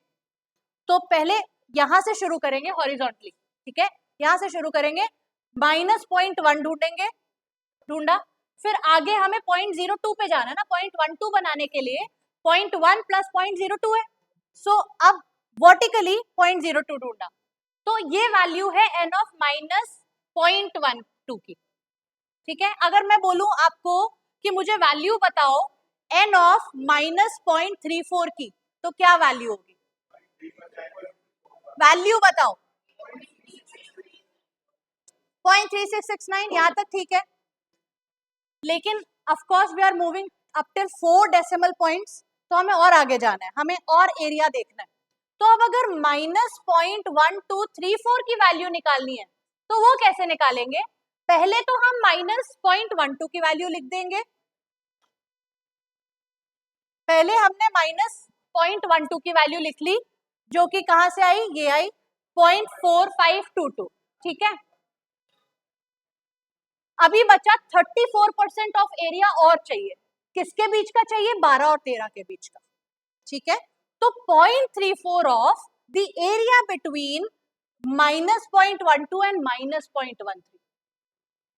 तो पहले यहां से शुरू करेंगे हॉरिजॉन्टली, ठीक है, यहां से शुरू करेंगे, -0.1 ढूंढेंगे, ढूंढा, फिर आगे हमें 0.02 पे जाना है ना, 0.12 बनाने के लिए 0.1 प्लस 0.02 है, सो अब वर्टिकली 0.02 ढूंढा, तो ये वैल्यू है n ऑफ -0.12 की, ठीक है। अगर मैं बोलूं आपको कि मुझे वैल्यू बताओ n ऑफ -0.34 की, तो क्या वैल्यू होगी? वैल्यू बताओ। 0.3669, यहां तक ठीक है, लेकिन of course we are moving up till 4 decimal points, तो हमें और आगे जाना है, हमें और एरिया देखना है। तो अब अगर -0.1234 की वैल्यू निकालनी है, तो वो कैसे निकालेंगे? पहले तो हम -0.12 की वैल्यू लिख देंगे, पहले हमने -0.12 की वैल्यू लिख ली, जो कि कहां से आई? ये आई 0.4522, ठीक है। अभी बचा 34% ऑफ एरिया और चाहिए, किसके बीच का चाहिए? 12 और 13 के बीच का, ठीक है। तो 0.34 of the area between -0.12 and -0.13,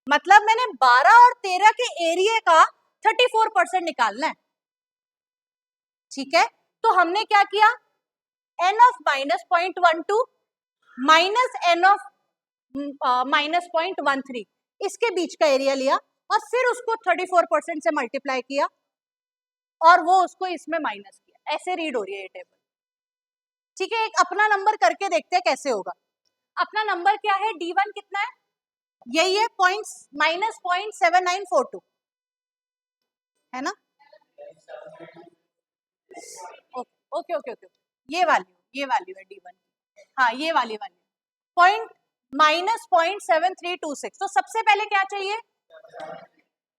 मतलब मैंने 12 और 13 के एरिया का 34% निकालना है, ठीक है। तो हमने क्या किया? n of -0.12 minus n of -0.13, इसके बीच का एरिया लिया और फिर उसको 34% से मल्टीप्लाई किया और वो उसको इसमें माइनस किया, ऐसे रीड हो रही है ये टेबल, ठीक है। एक अपना नंबर करके देखते हैं कैसे होगा। अपना नंबर क्या है? D1 कितना है? यही है, -0.7942, है ना? ओके ओके ओके, ये वैल्यू है D1, हाँ ये वाली -0.7326। तो सबसे पहले क्या चाहिए?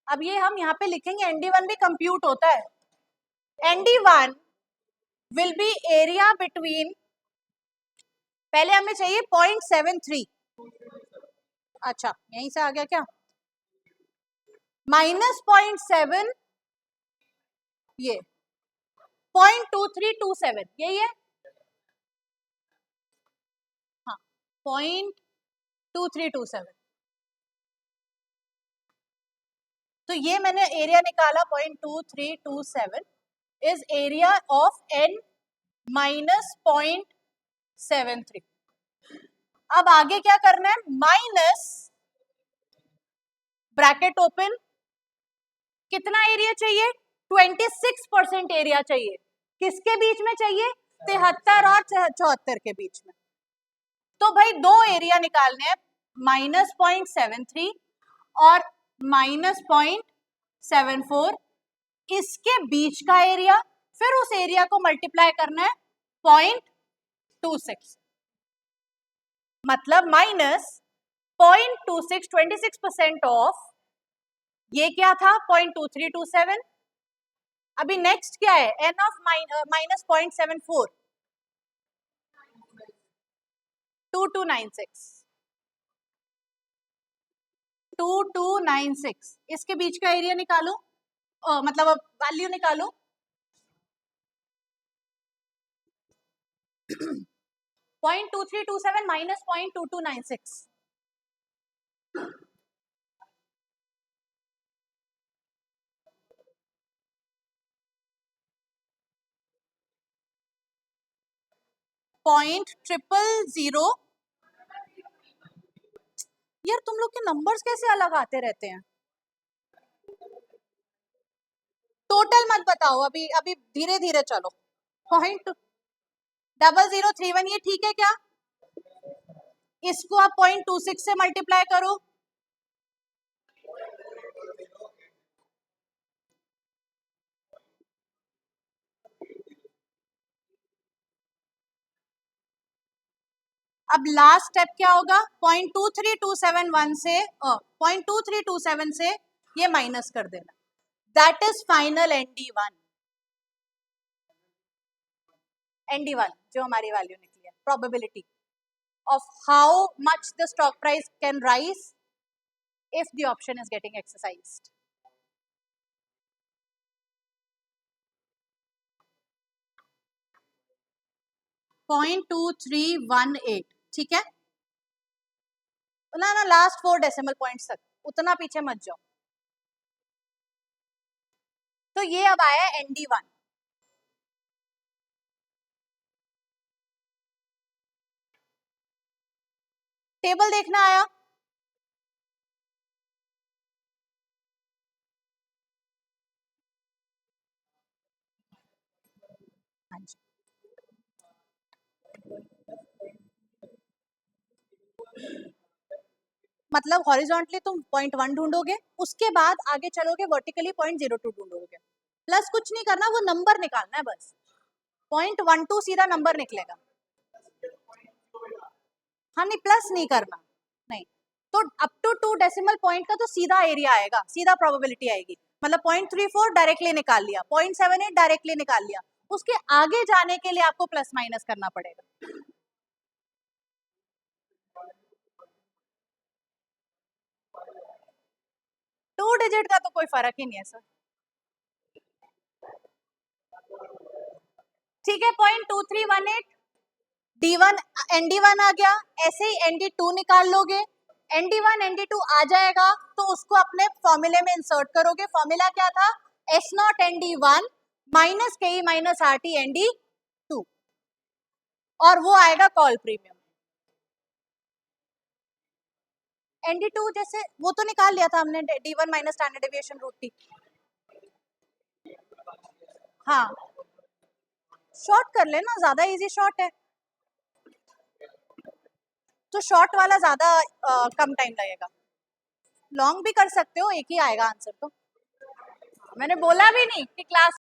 अब ये हम यहाँ पे लिखेंगे, ND1 भी कंप्यूट होता है। ND1 will be area between, पहले हमें चाहिए 0.73, अच्छा यहीं से आ गया क्या? -0.7, ये 0.2327, यही है, हाँ 0.2327। तो ये मैंने एरिया निकाला 0.2327 इज एरिया ऑफ n -0.73। अब आगे क्या करना है? माइनस ब्रैकेट ओपन, कितना एरिया चाहिए? 26% एरिया चाहिए, किसके बीच में चाहिए? 73 और 74 के बीच में। तो भाई दो एरिया निकालने हैं, -0.73 और -0.74, इसके बीच का एरिया, फिर उस एरिया को मल्टीप्लाई करना है 0.26, मतलब -0.26, 26% ऑफ, ये क्या था? 0.2327। अभी नेक्स्ट क्या है? n ऑफ -0.74, 2296, इसके बीच का एरिया निकालो, मतलब अब वैल्यू निकालो। 0.2327 माइनस 0.2296, .000। यार तुम लोग के नंबर्स कैसे अलग आते रहते हैं? टोटल मत बताओ, अभी अभी धीरे धीरे चलो। 0.0031, ये ठीक है क्या? इसको आप 0.26 से मल्टीप्लाई करो, अब लास्ट स्टेप क्या होगा? 0.23271 से 0.2327 से ये माइनस कर देना, that is final ND1। ND1 जो हमारी वैल्यू निकली है, probability of how much the stock price can rise if the option is getting exercised. Point 2318, ठीक है ना, लास्ट 4 डेसिमल पॉइंट्स तक, उतना पीछे मत जाओ। तो ये अब आया ND1। टेबल देखना आया, हाँ जी, मतलब हॉरिजॉन्टली तुम 0.1 ढूंढोगे, उसके बाद आगे चलोगे वर्टिकली 0.02 ढूंढोगे, प्लस कुछ नहीं करना, वो नंबर निकालना है बस, 0.12 सीधा नंबर निकलेगा। हाँ नहीं, प्लस नहीं करना, नहीं तो अप टू 2 डेसिमल पॉइंट का तो सीधा एरिया आएगा, सीधा प्रोबेबिलिटी आएगी, मतलब 0.34 डायरेक्टली निकाल लिया, 0.78 डायरेक्टली निकाल लिया, उसके आगे जाने के लिए आपको प्लस माइनस करना पड़ेगा। टू डिजिट का तो कोई फर्क ही नहीं है सर, ठीक है 0.2318 D1 ND1 आ गया, ऐसे ही ND2 निकाल लोगे, ND1 ND2 आ जाएगा तो उसको अपने फॉर्मूले में इंसर्ट करोगे, फॉर्मूला क्या था, S0 ND1 minus KE minus RT ND2, और वो आएगा कॉल प्रीमियम। ND2 जैसे वो तो निकाल लिया था हमने, D1 minus standard deviation root T, हाँ शॉर्ट कर लेना, ज्यादा इजी शॉर्ट है, तो शॉर्ट वाला ज्यादा कम टाइम लगेगा, लॉन्ग भी कर सकते हो, एक ही आएगा आंसर तो, मैंने बोला भी नहीं कि क्लास